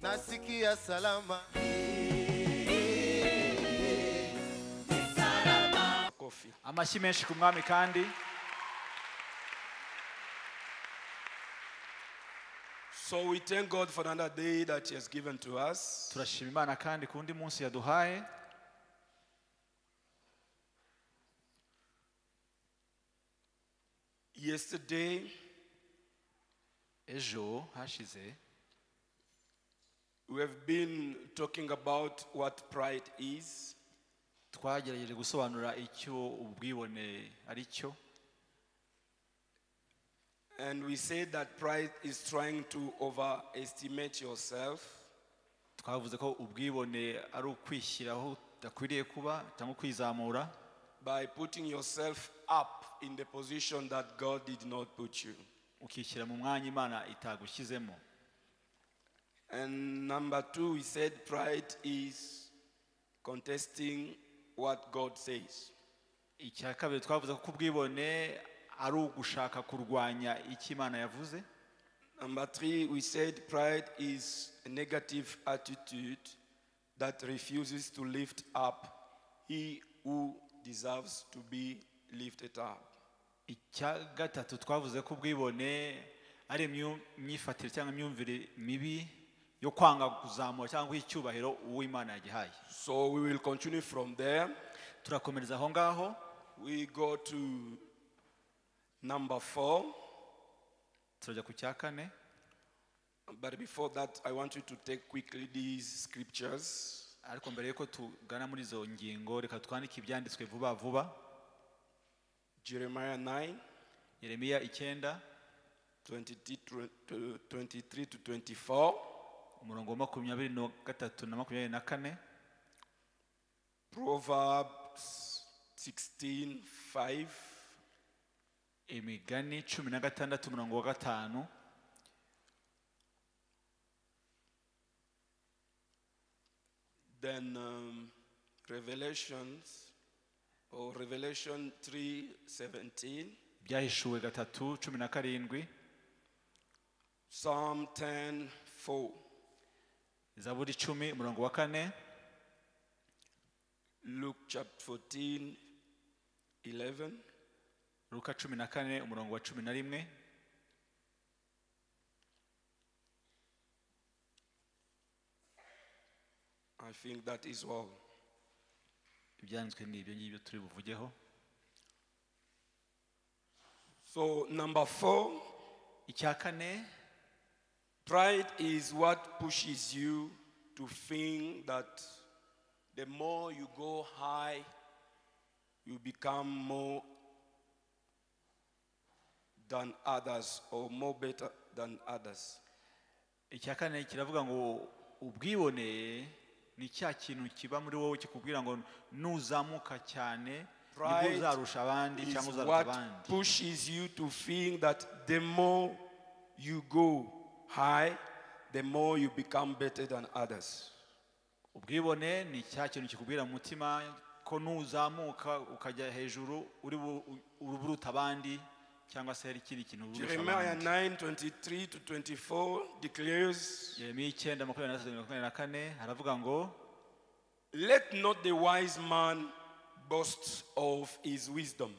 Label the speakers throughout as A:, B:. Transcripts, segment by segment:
A: nasikia salama.
B: Amashyi menshi ku mwami kandi.
C: So we thank God for another day that He has given to us.
B: Turashima Imana kandi ku wundi munsi yaduhaye.
C: Yesterday,
B: ejo hashize,
C: we have been talking about what pride is.
B: twagerageje gusobanura icyo ubwibone ari cyo.
C: And we said that pride is trying to overestimate yourself.
B: Twavuze ko ubwibone ari ukwishyiraho udakwiriye kuba cyangwa kwizamura,
C: By putting yourself up in the position that God did not put you.
B: ukishyira mu mwanya Imana itagushyizemo.
C: And number two, we said pride is contesting what God says.
B: Icya kabiri twavuze ko ubwibone ari ugushaka kurwanya icyo Imana yavuze.
C: Number three, we said pride is a negative attitude that refuses to lift up he who deserves to be lifted up.
B: Icya gatatu twavuze ko ubwibone ari imyifatire cyangwa imyumvire mibi yo kwanga kuzamura cyangwa icyubahiro uwo Imana yagihaye.
C: So we will continue from there.
B: Turakomereza aho ngaho.
C: We go to number 4.
B: Turajya ku cya kane.
C: But before that, I want you to take quickly these scriptures.
B: Ariko mbere yuko tugana muri zo ngingo, reka twandike ibyanditswe vuba vuba.
C: Jeremiah 9,
B: Yeremiya 9
C: 23 to 24.
B: umurongo wa 23 na 24.
C: Proverbs 16:5.
B: Imigani 16 umurongo wa 5.
C: Then Revelation 3:17.
B: Byahishuwe 3:17.
C: Psalm 10:4.
B: Zaburi 10 umurongo wa 4.
C: Luke chapter 14:11.
B: Luka 14 umurongo wa 11.
C: I think that is all.
B: Ibyanditswe ni ibyo ngibyo turi buvugeho.
C: So number 4,
B: Icya kane,
C: pride is what pushes you to think that the more you go high, you become more than others or more better than others.
B: icya kane kiravuga ngo ubwibone ni cya kintu kiba muri wowe kikubwira ngo nuzamuka cyane nibwo uzarusha abandi cyangwa
C: Is
B: uzaruta
C: what
B: abandi.
C: pushes you to think that the more you go high, the more you become better than others.
B: Ubwibone ni cya kintu kikubwira mu mutima ko nuzamuka ukajya hejuru uri buruta abandi cyangwa se hari ikindi kintu urusha
C: Jeremiah
B: abandi.
C: 9:23 to 24 declares,
B: Yeremiya 9:23-24 haravuga ngo,
C: let not the wise man boast of his wisdom,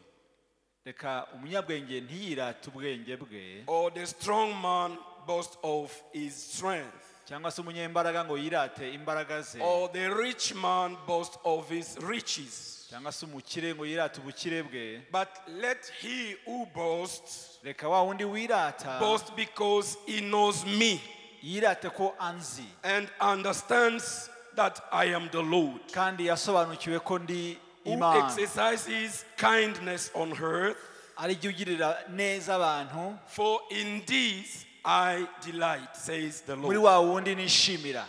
B: reka umunyabwenge ntiyirate ubwenge bwe,
C: or the strong man boast of his strength,
B: cyangwa se umunyembaraga ngo yirate imbaraga ze,
C: or the rich man boast of his riches.
B: cyangwa se umukire ngo yirate ubukire bwe.
C: But let he who boasts
B: Reka wa wundi wirata
C: boast because he knows me
B: yirate ko anzi
C: and understands that I am the Lord,
B: kandi yasobanukiwe ko ndi
C: who
B: Imana.
C: exercises kindness on earth,
B: Ari jye ugirira neza abantu,
C: for in these I delight, says the
B: muri
C: Lord.
B: wa wundi nishimira.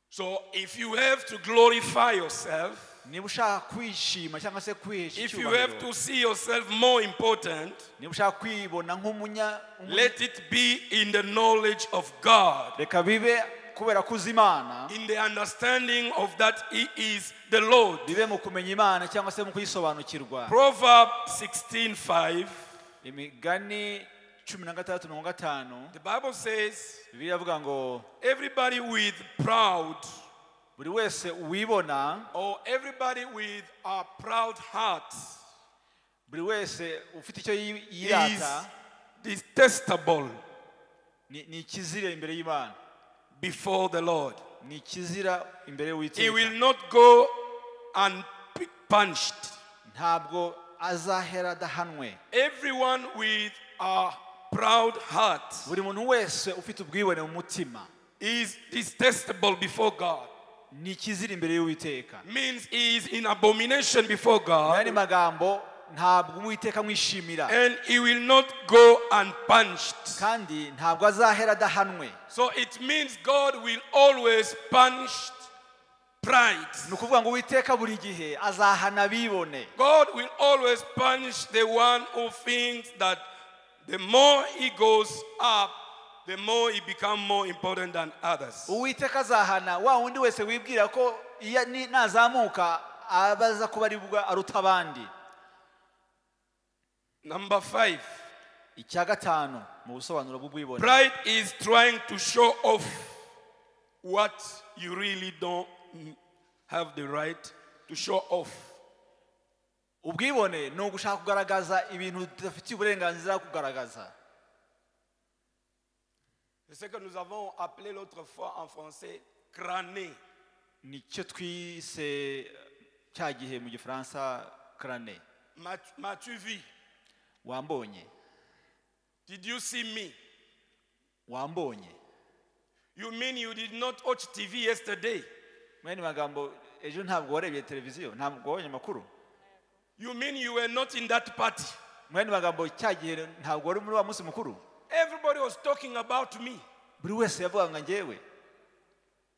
C: So if you have to glorify yourself,
B: Niba ushaka kwishima cyangwa se kwihesha
C: if you have
B: icyubahiro,
C: to see yourself more important,
B: niba ushaka kwibona
C: let it be in the knowledge of God,
B: reka bibe kubera kuzi Imana,
C: in the understanding of that He is the Lord.
B: bibe mu kumenya Imana cyangwa se mu kuyisobanukirwa.
C: Proverbs 16:5.
B: Imigani 16:55
C: the Bible says,
B: Bibiliya iravuga ngo
C: everybody with proud
B: buri wese uwibona
C: or everybody with a proud heart
B: buri wese ufite icyo
C: is
B: yirata
C: detestable
B: ni ikizira imbere y'Imana,
C: before the Lord.
B: ni ikizira imbere
C: He
B: y'Uwiteka.
C: will not go unpunished.
B: Ntabwo azahera adahanwe.
C: Everyone with a proud heart
B: Buri muntu wese ufite ubwibone mu mutima
C: is detestable before God.
B: ni ikizira imbere y'Uwiteka.
C: Means he is in abomination before
B: N'ayandi
C: God,
B: magambo ntabwo Uwiteka amwishimira
C: and he will not go unpunished.
B: kandi ntabwo azahera adahanwe.
C: So it means God will always punish pride.
B: Ni ukuvuga ngo Uwiteka buri gihe azahana abibone.
C: God will always punish the one who thinks that the more he goes up, the more he becomes more important than others.
B: Uwiteka azahana wa wundi wese wibwira ko iyo nazamuka abaza kuba ari bwa aruta abandi.
C: Number 5.
B: Icya gatanu mu busobanuro bw'ubwibone,
C: Pride is trying to show off what you really don't have the right to show off.
B: ubwibone ni ugushaka kugaragaza ibintu tudafitiye uburenganzira kugaragaza.
C: C'est ce que nous avons appelé l'autre fois en français crâner.
B: Nicyo twise cya gihe mu gifaransa crâne.
C: M'as-tu vu?
B: Wambonye,
C: Did you see me?
B: wambonye.
C: You mean you did not watch TV yesterday?
B: Mwene magambo ejo ntabwo warebye televiziyo, ntabwo wabonye amakuru.
C: You mean you were not in that party?
B: Mwene magambo cya gihe ntabwo wari muri wa munsi mukuru.
C: Everybody was talking about me.
B: Buri wese yavugaga njyewe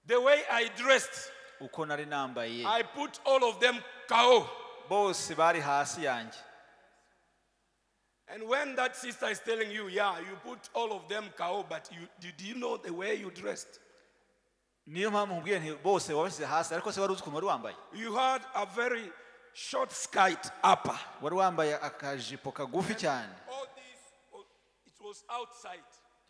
C: The way I dressed,
B: uko nari nambaye,
C: I put all of them KO.
B: bose bari hasi yanjye.
C: And when that sister is telling you, yeah, you put all of them KO, but did you know the way you dressed?
B: Niyo mpamvu nkubwiye nti bose wabashyize hasi, ariko se wari uzi ukuntu wari wambaye?
C: You had a very short skirt upper.
B: Wari wambaye akajipo kagufi cyane,
C: All this, it was outside.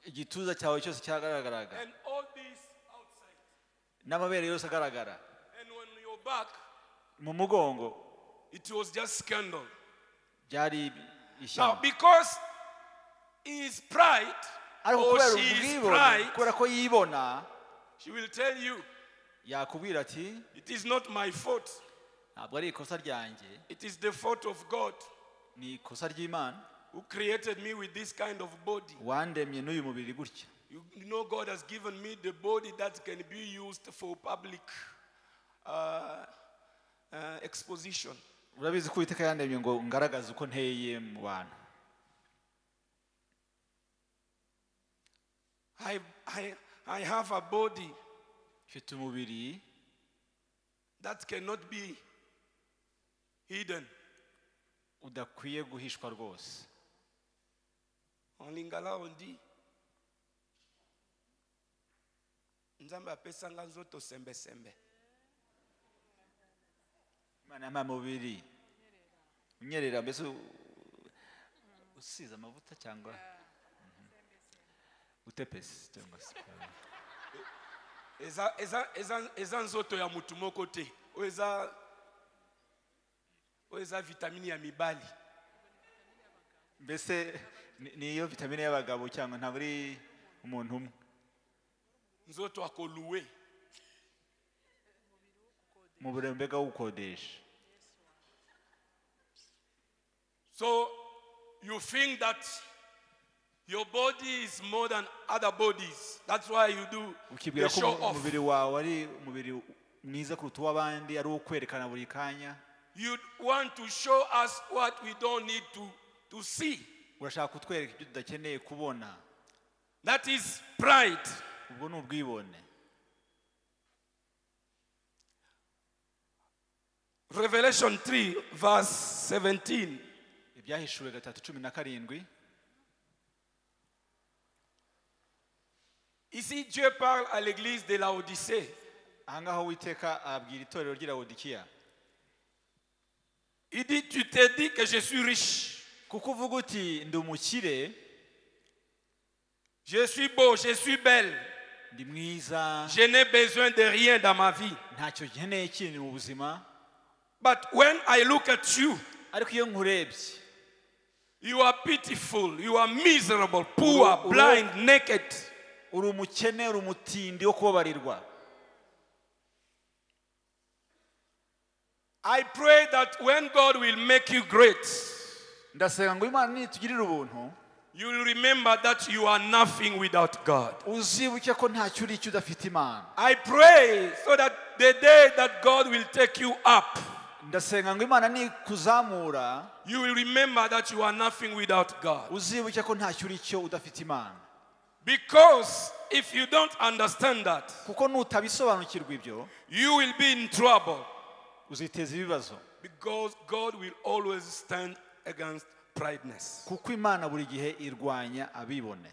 B: igituza cyawe cyose cyagaragaraga
C: And all this outside.
B: n'amabere yose agaragara.
C: And when you're back,
B: Mu mugongo
C: it was just scandal.
B: byari
C: Now,
B: ishyamba.
C: because he is pride,
B: Ariko
C: or
B: kubera
C: she is
B: ubwibone,
C: pride,
B: kubera ko yibona,
C: she will tell you,
B: yakubwira ati
C: it is not my fault.
B: ntabwo ari ikosa ryanjye,
C: It is the fault of God
B: ni ikosa ry'Imana
C: who created me with this kind of body.
B: wandemye n'uyu mubiri gutya.
C: You know, God has given me the body that can be used for public exposition.
B: Urabizi ko Uwiteka yandemye ngo ngaragaze uko nteye mu bantu.
C: I have a body
B: Mfite umubiri
C: that cannot be hidden.
B: udakwiye guhishwa rwose.
C: En lingala on dit, Nzambe apesanga nzoto sembe sembe.
B: Imana yampaye umubiri unyerera, mbese usize amavuta cyangwa utepesi cyangwa se
C: Eza nzoto ya mutu moko te. Eza vitamini ya mibali.
B: mbese niyo vitamine y'abagabo cyangwa ntabwo ari umuntu umwe.
C: Nzoto akoluwe.
B: Mu burembe bw'ukodesha.
C: So you think that your body is more than other bodies. That's why you do
B: Ukibwira
C: the
B: ko
C: show off.
B: umubiri wawe ari umubiri mwiza kuruta uw'abandi, ari uwo kwerekana buri kanya.
C: You want to show us what we don't need to see.
B: Urashaka kutwereka ibyo tudakeneye kubona.
C: That is pride.
B: Ubwo ni ubwibone.
C: Revelation 3 verse 17.
B: Ibyahishuwe 3:17.
C: Ici Dieu parle à l'église de Laodicée.
B: Ahangaho Uwiteka abwira itorero ry'i Laodikiya.
C: Il dit, tu t'es dit que je suis riche.
B: Kuko uvuga uti ndi umukire,
C: Je suis beau, je suis belle.
B: ndi mwiza
C: Je n'ai besoin de rien dans ma vie.
B: ntacyo nkeneye kindi mu buzima.
C: But when I look at you,
B: Ariko iyo nkurebye
C: you are pitiful, you are miserable, poor, blind, naked.
B: uri umukene, uri umutindi wo kubabarirwa.
C: I pray that when God will make you great,
B: Ndasenga ngo Imana nitugirire ubuntu
C: you will remember that you are nothing without God.
B: uzibuke ko ntacyo uri icyo udafite Imana.
C: I pray so that the day that God will take you up,
B: Ndasenga ngo Imana nikuzamura
C: you will remember that you are nothing without God.
B: uzibuke ko ntacyo uri icyo udafite Imana.
C: Because if you don't understand that,
B: Kuko nutabisobanukirwa ibyo
C: you will be in trouble.
B: uziteza ibibazo.
C: Because God will always stand against prideness.
B: Kuko Imana buri gihe irwanya abibone.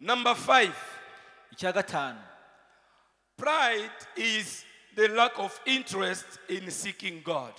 C: Number 5,
B: Icya gatanu,
C: pride is the lack of interest in seeking God.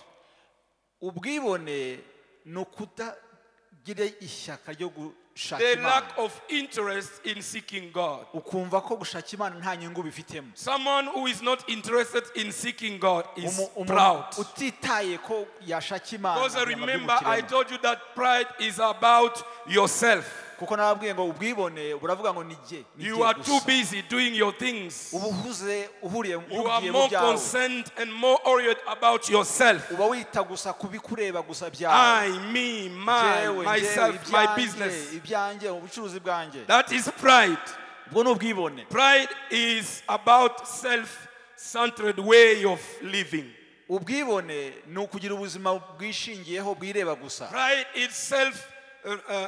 B: ubwibone ni ukutagira ishyaka ryo gushaka
C: The
B: Imana.
C: lack of interest in seeking God.
B: Ukumva ko gushaka Imana nta nyungu bifitemo.
C: Someone who is not interested in seeking God is proud.
B: Utitaye ko yashaka Imana.
C: Because
B: kugira ngo
C: remember, I
B: abyimukiremo.
C: told you that pride is about yourself.
B: Kuko nababwiye ngo ubwibone buravuga ngo nijye
C: You are too busy doing your things.
B: uba uhuze uhuriye
C: You are
B: ugiye mu
C: more
B: byawe.
C: concerned and more worried about yourself.
B: Uba wita gusa kubikureba gusa byawe.
C: I, me,
B: Njyewe,
C: myself, my
B: ibyanjye,
C: business.
B: ibyanjye ubucuruzi bwanjye.
C: That is pride.
B: Ubwo ni ubwibone.
C: Pride is about self-centered way of living.
B: Ubwibone ni ukugira ubuzima bwishingiyeho bwireba gusa.
C: Pride is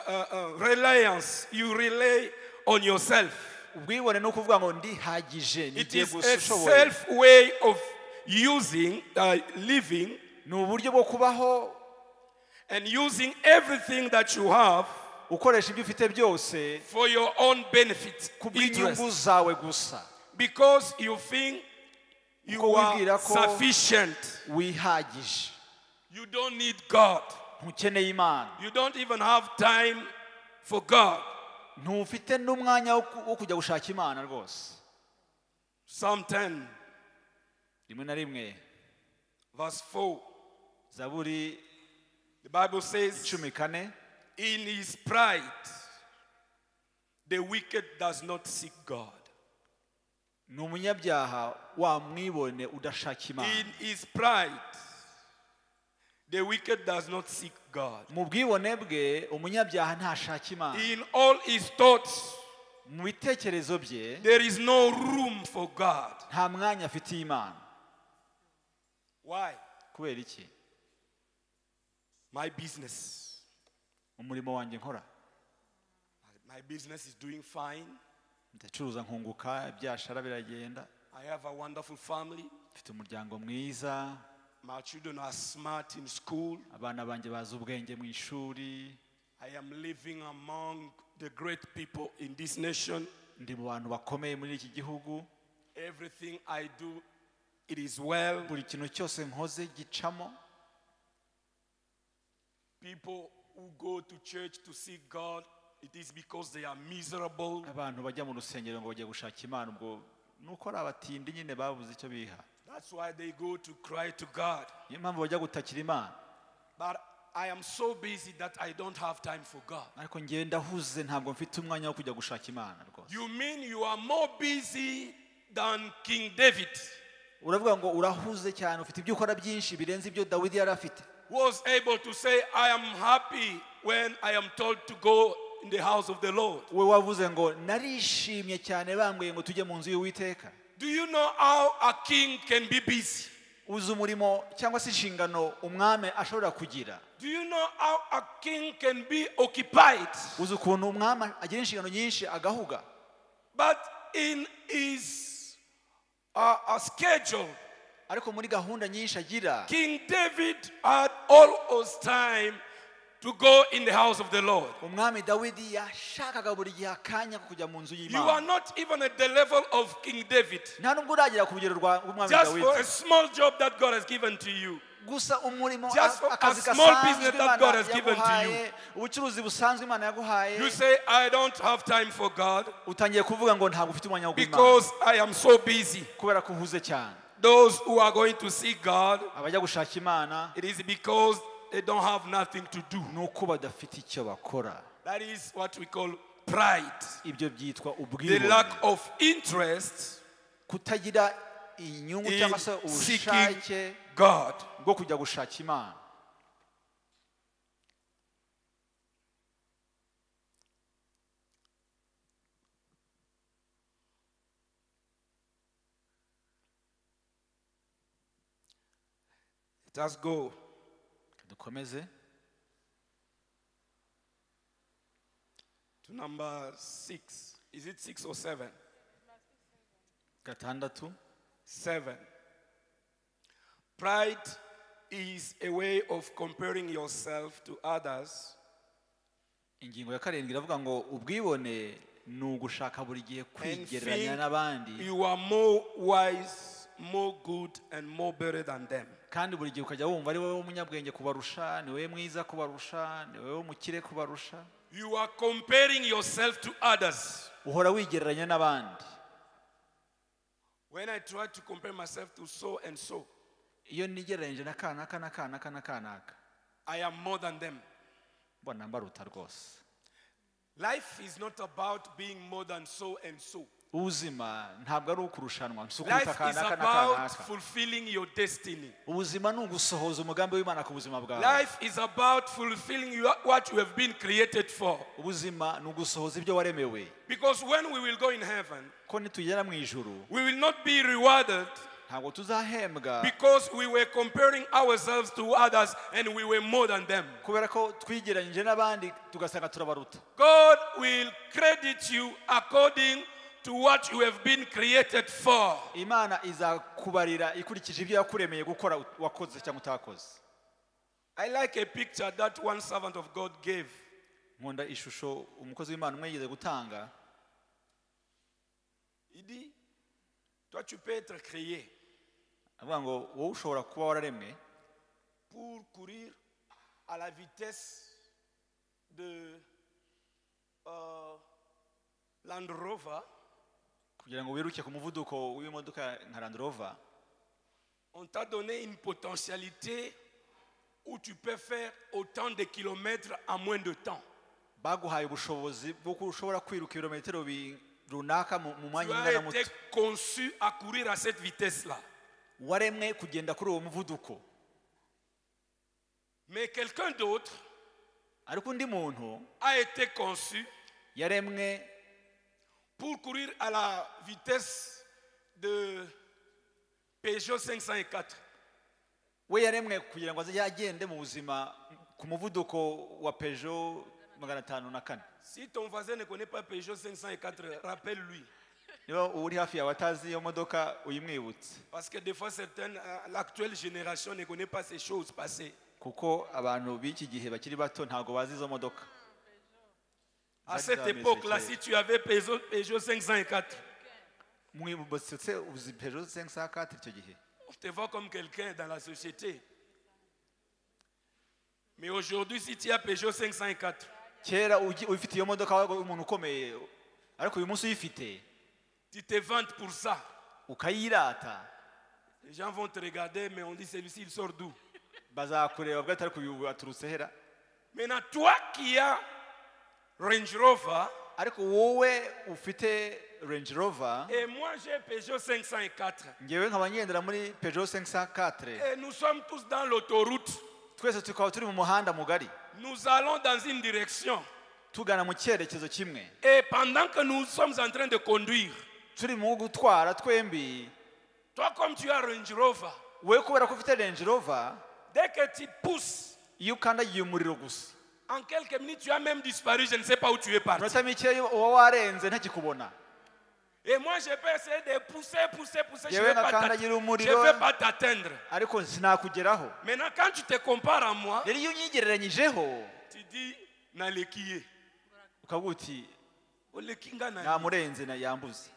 C: self-reliance. You rely on yourself.
B: Ubwibone ni ukuvuga ngo ndihagije
C: It
B: nigiye
C: is
B: gusa
C: a
B: ushoboye.
C: self-way of living
B: Ni uburyo bwo kubaho
C: and using everything that you have
B: ukoresha ibyo ufite byose
C: for your own benefit,
B: kubw'inyungu
C: interest.
B: zawe gusa.
C: Because you think you
B: Uko
C: are
B: wibwira ko
C: sufficient.
B: wihagije.
C: You don't need God.
B: Ntukeneye Imana.
C: You don't even have time for God.
B: Ntufite n'umwanya wo kujya gushaka Imana rwose.
C: Psalm 10,
B: Rimwe na rimwe
C: verse 4.
B: Zaburi
C: The Bible says,
B: 14,
C: in his pride, the wicked does not seek God.
B: ni umunyabyaha wa mwibone udashaka Imana.
C: In his pride, the wicked does not seek God.
B: Mu bwibone bwe umunyabyaha ntashaka Imana.
C: In all his thoughts,
B: Mu bitekerezo bye
C: there is no room for God.
B: nta mwanya afitiye Imana.
C: Why?
B: Kubera iki?
C: My business.
B: Umurimo wanjye nkora
C: My business is doing fine.
B: ndacuruza nkunguka, ibyashara biragenda,
C: I have a wonderful family.
B: mfite umuryango mwiza,
C: My children are smart in school.
B: abana banjye bazi ubwenge mu ishuri,
C: I am living among the great people in this nation.
B: ndi mu bantu bakomeye muri iki gihugu,
C: Everything I do, it is well.
B: buri kintu cyose nkoze gicamo.
C: People who go to church to seek God, it is because they are miserable.
B: Abantu bajya mu rusengero ngo bagiye gushaka Imana, ubwo nuko ari abatindi nyine babuze icyo biha.
C: That's why they go to cry to God.
B: Niyo mpamvu bajya gutakira Imana.
C: But I am so busy that I don't have time for God.
B: Ariko ngiye ndahuze ntabwo mfite umwanya wo kujya gushaka Imana rwose.
C: You mean you are more busy than King David,
B: Uravuga ngo urahuze cyane, ufite ibyo ukora byinshi birenze ibyo Dawidi yari afite.
C: who was able to say, I am happy when I am told to go in the house of the Lord.
B: We wavuze ngo narishimye cyane bambwiye ngo tujye mu nzu y'Uwiteka.
C: Do you know how a king can be busy?
B: Uzi umurimo cyangwa se inshingano umwami ashobora kugira.
C: Do you know how a king can be occupied?
B: Uzi ukuntu umwami agira inshingano nyinshi agahuga.
C: But in his schedule,
B: Ariko muri gahunda nyinshi agira,
C: King David had always time to go in the house of the Lord.
B: umwami Dawidi yashakaga buri gihe akanya ko kujya mu nzu
C: You are
B: y'Imana.
C: not even at the level of King David.
B: Nta nubwo uragera ku rugero rwa umwami
C: Just for a
B: Dawidi.
C: small job that God has given to you.
B: gusa umurimo
C: Just a
B: akazi
C: small
B: gasanzwe
C: business that
B: Imana
C: God has given to
B: yaguhaye ubucuruzi busanzwe Imana yaguhaye
C: You say, I don't have time for God
B: utangiye kuvuga ngo ntabwo ufite umwanya wo guhimana
C: because I am so busy.
B: kubera ko uhuze cyane
C: Those who are going to see God,
B: abajya gushaka Imana
C: it is because they don't have nothing to do.
B: nuko badafite icyo bakora
C: That is what we call pride.
B: ibyo byitwa
C: The
B: ubwibone
C: lack of interest
B: kutagira inyungu
C: in
B: cyangwa se
C: seeking
B: ubushake
C: God.
B: bwo kujya gushaka Imana
C: Let us go
B: dukomeze
C: to number 6. Is it 6 or 7?
B: gatandatu
C: 7. Pride is a way of comparing yourself to others
B: ingingo ya karindwi iravuga ngo ubwibone ni ugushaka buri gihe
C: and
B: kwigereranya
C: think
B: n'abandi
C: you are more wise, more good, and more better than them.
B: kandi buri gihe ukajya wumva ari wowe umunyabwenge kubarusha ni wowe mwiza kubarusha ni wowe umukire kubarusha
C: You are comparing yourself to others.
B: uhora wigereranya n'abandi
C: When I try to compare myself to so and so,
B: iyo nigereranyije na kanaka na kanaka na kanaka
C: I am more than them.
B: mbona mbaruta rwose
C: Life is not about being more than so and so.
B: ubuzima ntabwo ari ukurushanwa si ukuruta
C: Life is
B: kanaka na
C: about
B: kanaka
C: fulfilling your destiny.
B: ubuzima ni ugusohoza umugambi w'Imana ku buzima bwawe
C: Life is about fulfilling what you have been created for.
B: ubuzima ni ugusohoza ibyo waremewe
C: Because when we will go in heaven,
B: ko nitugera mu ijuru
C: we will not be rewarded
B: ntabwo tuzahembwa
C: because we were comparing ourselves to others and we were more than them.
B: kubera ko twigeranyije n'abandi tugasanga turabaruta
C: God will credit you according to what you have been created for.
B: Imana izakubarira ikurikije ibyo yakuremeye gukora wakoze cyangwa utakoze
C: I like a picture that one servant of God gave.
B: nkunda ishusho umukozi w'Imana umwe yigeze gutanga
C: Il dit, toi tu peux être créé
B: avuga ngo wowe ushobora kuba wararemwe
C: pour courir à la vitesse de Land Rover.
B: kugira ngo wiruke ku muvuduko w'imodoka nka Land Rover
C: On t'a donné une potentialité où tu peux faire autant de kilomètres en moins de temps.
B: baguhaye ubushobozi bw'uko ushobora kwiruka ibirometero runaka mu
C: Tu
B: mwanya
C: as
B: ungana muto
C: été conçu à courir à cette vitesse-là.
B: waremwe kugenda kuri uwo muvuduko
C: Mais quelqu'un d'autre
B: ariko undi muntu
C: a été conçu
B: yaremwe
C: pour courir à la vitesse de Peugeot 504.
B: we yaremwe kugira ngo azajye agende mu buzima ku muvuduko wa Peugeot 504
C: Si ton voisin ne connaît pas Peugeot 504, rappelle-lui.
B: niba uri hafi yawe atazi iyo modoka uyimwibutse
C: Parce que des fois, l'actuelle génération ne connaît pas ces choses passées.
B: kuko abantu b'iki gihe bakiri bato ntabwo bazi izo modoka
C: À cette époque-là, si tu avais Peugeot 504,
B: mwibutse uzi Peugeot 504 icyo gihe
C: on te voit comme quelqu'un dans la société. Mais aujourd'hui, si tu as Peugeot 504,
B: kera ufite iyo modoka wabaga umuntu ukomeye ariko uyu munsi uyifite
C: tu te vantes pour ça.
B: ukayirata
C: Les gens vont te regarder, mais on dit celui-ci, il sort d'où?
B: bazakureba bwate ariko uyu aturutse hera
C: Maintenant, toi qui as Range Rover,
B: ariko wowe ufite Range Rover
C: et moi j'ai Peugeot 504,
B: ngewe nkaba ngendera muri Peugeot 504
C: et nous sommes tous dans l'autoroute.
B: twese tukaba turi mu muhanda mugari
C: Nous allons dans une direction.
B: tugana mu cyerekezo kimwe
C: Et pendant que nous sommes en train de conduire,
B: turi mu gutwara twembi
C: toi comme tu as Range Rover,
B: wowe kubera ko ufite Range Rover
C: dès que tu pousses,
B: iyo ukandagiye umuriro gusa
C: en quelques minutes, tu as même disparu, je ne sais pas où tu es parti.
B: minota mike uba warenze ntakikubona
C: Et moi, je peux essayer de pousser, je
B: yewe ngakandagira
C: ne
B: umuriro
C: vais pas t'atteindre.
B: ariko sinakugeraho
C: Maintenant, quand tu te compares à moi,
B: rero iyo unyigereranyijeho
C: tu dis, Nalekiye.
B: ukavuga uti
C: Olekinga nani.
B: namurenze yambuze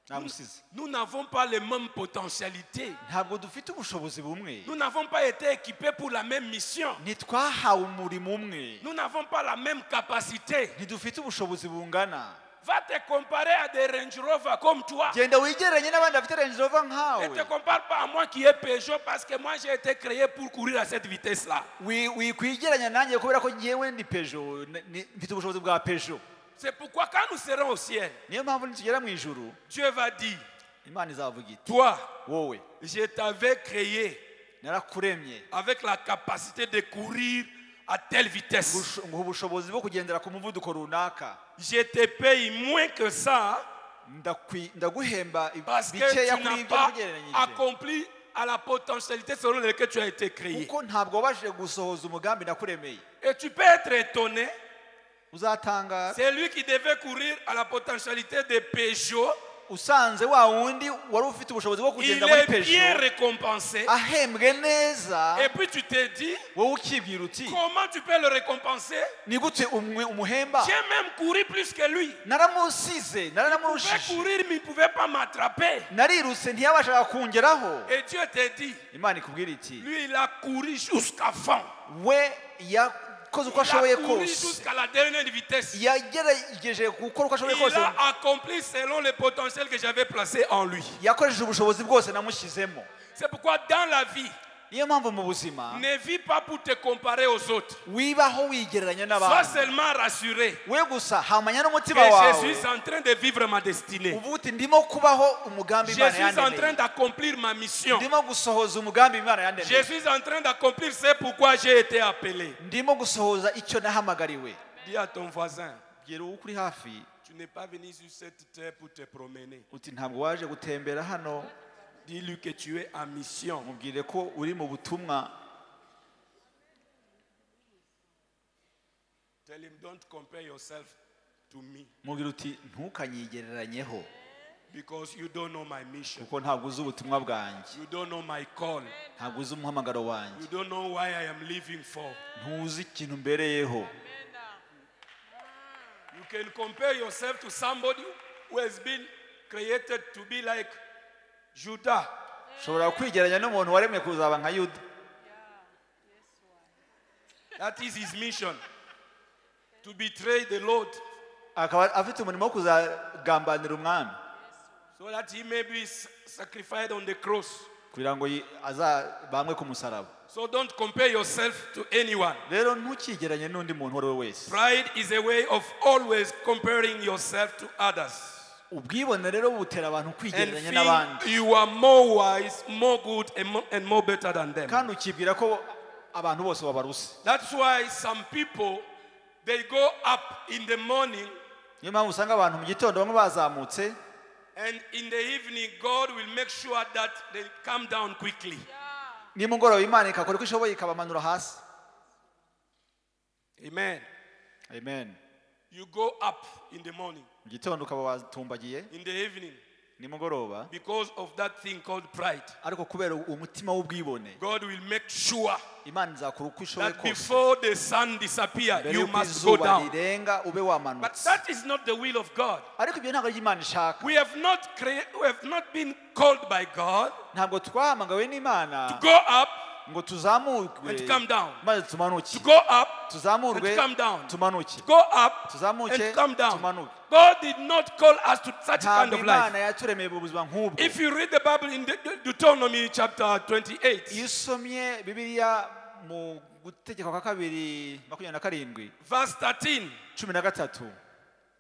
B: namusize
C: Nous n'avons pas les mêmes potentialités.
B: ntabwo dufite ubushobozi bumwe
C: Nous n'avons pas été équipés pour la même mission.
B: ntitwahawe umurimo umwe
C: Nous n'avons pas la même capacité.
B: ntidufite ubushobozi bungana
C: Va te comparer à des Range Rover comme toi.
B: genda wigereranye n'abandi bafite Range Rover
C: Ne
B: nkawe
C: te compare pas à moi qui ai Peugeot parce que moi j'ai été créé pour courir à cette vitesse-là.
B: wikwigeranya nanjye kubera ko ngewe ndi Peugeot mfite ubushobozi bwa Peugeot
C: C'est pourquoi quand nous serons au ciel,
B: niyo mpamvu nitugera mu ijuru
C: Dieu va dire,
B: imana izavuga iti
C: toi,
B: wowe
C: je t'avais créé
B: narakuremye
C: avec la capacité de courir à telle vitesse.
B: nguha ubushobozi bwo kugendera ku muvuduko runaka
C: Je te paye moins que ça
B: ndaguhemba
C: parce que
B: bikeya
C: tu
B: kuri
C: n'as
B: ibyo
C: pas
B: ugereranyije
C: accompli à la potentialité selon laquelle tu as été créé.
B: kuko ntabwo wabashije gusohoza umugambi nakuremeye
C: Et tu peux être étonné,
B: uzatangara
C: c'est lui qui devait courir à la potentialité de Peugeot.
B: usanze wa wundi wari ufite ubushobozi bwo
C: Il
B: kugenda muri
C: est bien
B: Peugeot
C: récompensé.
B: ahembwe neza
C: Et puis tu te dis,
B: wowe ukibwira uti
C: comment tu peux le récompenser?
B: ni gute umuhemba
C: J'ai même couru plus que lui.
B: naramusize
C: Il pouvait
B: naramurushije
C: courir, mais il ne pouvait pas m'attraper.
B: narirutse ntiyabashaga kungeraho
C: Et Dieu te dit,
B: imana ikubwira iti
C: lui, il a couru jusqu'à fond.
B: we yakoze uko
C: Il
B: ashoboye
C: a couru
B: kose
C: jusqu'à la dernière vitesse.
B: yagerageje gukora uko ashoboye
C: Il
B: kose
C: a accompli selon le potentiel que j'avais placé en lui.
B: yakoresheje ubushobozi bwose namushyizemo
C: C'est pourquoi dans la vie,
B: niyo mpamvu mu buzima
C: ne vis pas pour te comparer aux autres.
B: wibaho wigereranya
C: Sois
B: n'abantu
C: seulement rassuré
B: we gusa hamanya
C: que
B: n'umutima
C: je
B: wawe
C: suis en train de vivre ma destinée.
B: uvuga uti ndimo kubaho umugambi
C: Je
B: imana
C: suis en train
B: yandeneye
C: d'accomplir ma mission.
B: ndimo gusohoza umugambi imana
C: Je
B: yandeneye
C: suis en train d'accomplir ce pourquoi j'ai été appelé.
B: ndimo gusohoza icyo nahamagariwe
C: Dis à ton voisin,
B: bwira uwo uri hafi
C: tu n'es pas venu sur cette terre pour te promener.
B: uti ntabwo waje gutembera hano
C: Dis-lui que tu es en mission.
B: mubwire ko uri mu butumwa
C: Tell him, don't compare yourself to me
B: mubwire uti ntukanyigereranyeho
C: because you don't know my mission.
B: kuko ntabwo uzi ubutumwa bwanjye
C: You don't know my call.
B: ntabwo uzi umuhamagaro wanjye
C: You don't know why I am living for.
B: ntuzi ikintu mbereyeho
C: You can compare yourself to somebody who has been created to be like Judah.
B: ushobora kwigeranya n'umuntu waremwe kuzaba nka yuda
C: That is his mission. To betray the Lord
B: akaba afite umurimo wo kuzagambanira umwami
C: so that he may be sacrificed on the cross.
B: kugira ngo azabambwe ku musaraba
C: So don't compare yourself to anyone.
B: rero ntukigeranye n'undi muntu uwo ari we wese
C: Pride is a way of always comparing yourself to others.
B: ubwibone rero butera abantu
C: And
B: kwigereranya n'abandi
C: think you are more wise, more good, and more better than them.
B: kandi ukibwira ko abantu bose babaruse
C: That's why some people, they go up in the morning
B: niyo mpamvu usanga abantu mu gitondo bamwe bazamutse
C: and in the evening God will make sure that they come down quickly.
B: nimugoroba imana ikakora uko ishoboye ikabamanura hasi
C: Amen.
B: amen
C: You go up in the morning,
B: mu gitondo ukaba watumbagiye
C: in the evening,
B: nimugoroba
C: because of that thing called pride.
B: ariko kubera umutima w'ubwibone
C: God will make sure
B: imana izakora uko ishoboye
C: that
B: kose
C: before the sun disappears,
B: mbere
C: you
B: y'uko
C: must go
B: izuba
C: down.
B: rirenga ube
C: But
B: wamanutse
C: that is not the will of God.
B: ariko ibyo ntabwo ari imana ishaka
C: We have not been called by God
B: ntabwo twahamagawe n'imana
C: to go up
B: ngo tuzamurwe
C: and to come down.
B: maze tumanuke
C: To go up
B: tuzamurwe
C: and to come down.
B: tumanuke
C: To go up
B: tuzamuke
C: and to come down.
B: tumanuke
C: God did not call us to such kind
B: ntabwo
C: of life.
B: imana yaturemeye mu buzima nk'ubwo
C: If you read the Bible in Deuteronomy chapter 28,
B: iyo usomye bibiliya mu gutegeka kwa kabiri 27
C: verse 13,
B: 13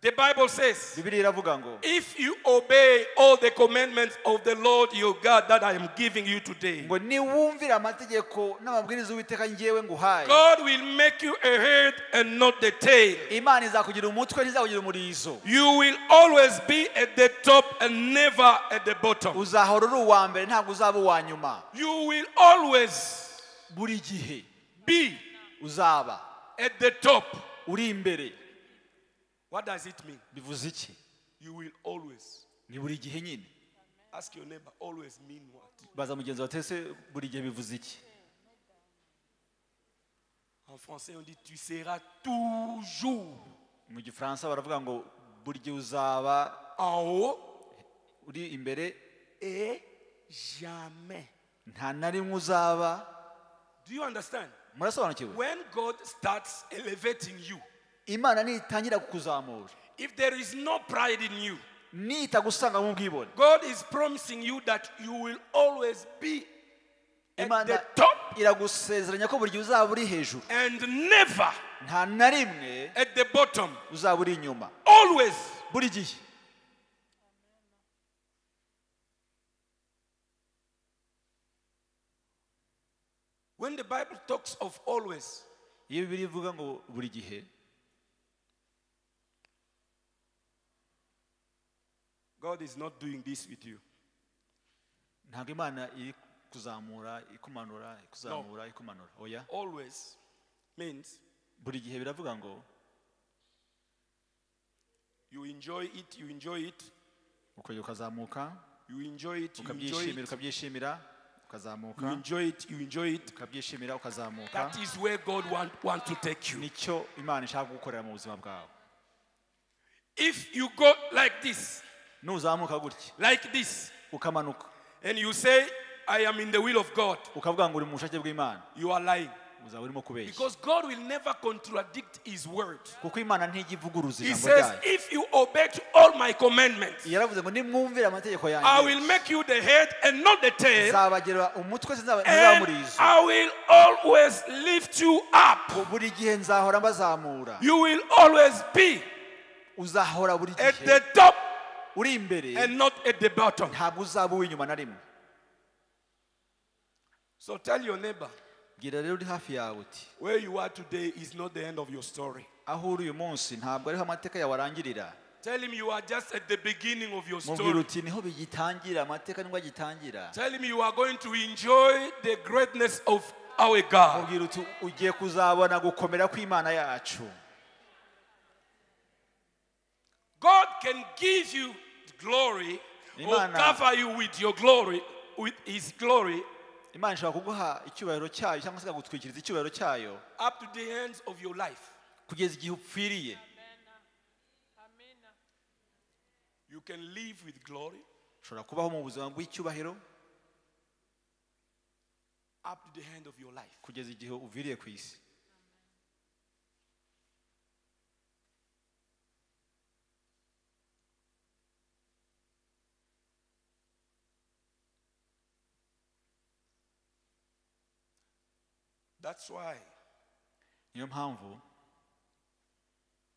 C: the Bible says,
B: bibiliya iravuga ngo
C: if you obey all the commandments of the Lord your God that I am giving you today,
B: ngo niwumvira amategeko n'amabwiriza uwiteka ngewe nguhaye
C: God will make you a head and not the tail.
B: imana izakugira umutwe ntizakugira umurizo
C: You will always be at the top and never at the bottom.
B: uzahora uri uwa mbere ntabwo uzaba uwa nyuma
C: You will always
B: buri gihe
C: be
B: uzaba
C: at the top.
B: uri imbere
C: What does it mean?
B: bivuze iki
C: You will always.
B: ni buri gihe nyine
C: Ask your neighbor, always mean what?
B: baza mugenzi wawe ese buri gihe bivuze iki
C: En français, on dit tu seras toujours
B: mu gifaransa baravuga ngo buri gihe uzaba
C: en haut
B: uri imbere
C: et jamais.
B: nta na rimwe uzaba.
C: Do you understand?
B: Murasobanukiwe?
C: When God starts elevating you,
B: Imana nitangira kukuzamura,
C: if there is no pride in you,
B: nitagusanga mu bwibone,
C: God is promising you that you will always be at
B: Imana
C: the top
B: iragusezeranya ko buri gihe uzaba uri hejuru,
C: and never
B: nta na rimwe
C: at the bottom.
B: uzaba uri inyuma,
C: Always.
B: buri gihe.
C: When the Bible talks of always,
B: Iyo Bibiliya ivuga ngo buri gihe,
C: God is not doing this with you.
B: ntabwo Imana iri kuzamura ikumanura ikuzamura ikumanura. Oya,
C: Always means
B: buri gihe biravuga ngo
C: you enjoy it,
B: ukajya ukazamuka,
C: you enjoy it,
B: ukabyishimira, ukazamuka,
C: you enjoy it.
B: ukabyishimira, ukazamuka.
C: That is where God want to take you.
B: Nicyo Imana ishaka gukorera mu buzima bwawe.
C: If you go like this,
B: Nuzamuka gutya,
C: like this,
B: ukamanuka,
C: and you say, I am in the will of God,
B: ukavuga ngo uri mu bushake bw'Imana,
C: you are lying.
B: uzaba urimo kubeshya.
C: Because God will never contradict His word.
B: Kuko Imana ntijya ivuguruza
C: He
B: ijambo
C: says,
B: ryayo.
C: if you obey to all my commandments,
B: Yaravuze ngo nimwumvire amategeko
C: I
B: yanjye,
C: will make you the head and not the tail,
B: nzabagira umutwe
C: and
B: nzabamurizo.
C: I will always lift you up.
B: Buri gihe nzahora mbazamura.
C: You will always be
B: Uzahora buri
C: at
B: gihe
C: the top
B: uri imbere,
C: and not at the bottom.
B: ntabwo uzaba uw'inyuma na rimwe.
C: So tell your neighbor,
B: Gira rero uri hafi yawe uti,
C: where you are today is not the end of your story.
B: aho uri uyu munsi ntabwo ariho amateka yawe arangirira.
C: Tell him you are just at the beginning of your
B: Mubwira
C: story.
B: uti niho bigitangira, amateka nibwo agitangira.
C: Tell him you are going to enjoy the greatness of our God.
B: Mubwira uti ugiye kuzabona gukomera kw'Imana yacu.
C: God can give you glory or
B: Imana-
C: cover you with your glory, with His glory,
B: Imana ishobora kuguha icyubahiro cyayo cyangwa se ikagutwikiriza icyubahiro cyayo
C: up to the ends of your life.
B: kugeza igihe upfiriye.
C: You can live with glory
B: Ushobora kubaho mu buzima bw'icyubahiro
C: up to the end of your life.
B: kugeza igihe uviriye ku isi.
C: That's why
B: Niyo mpamvu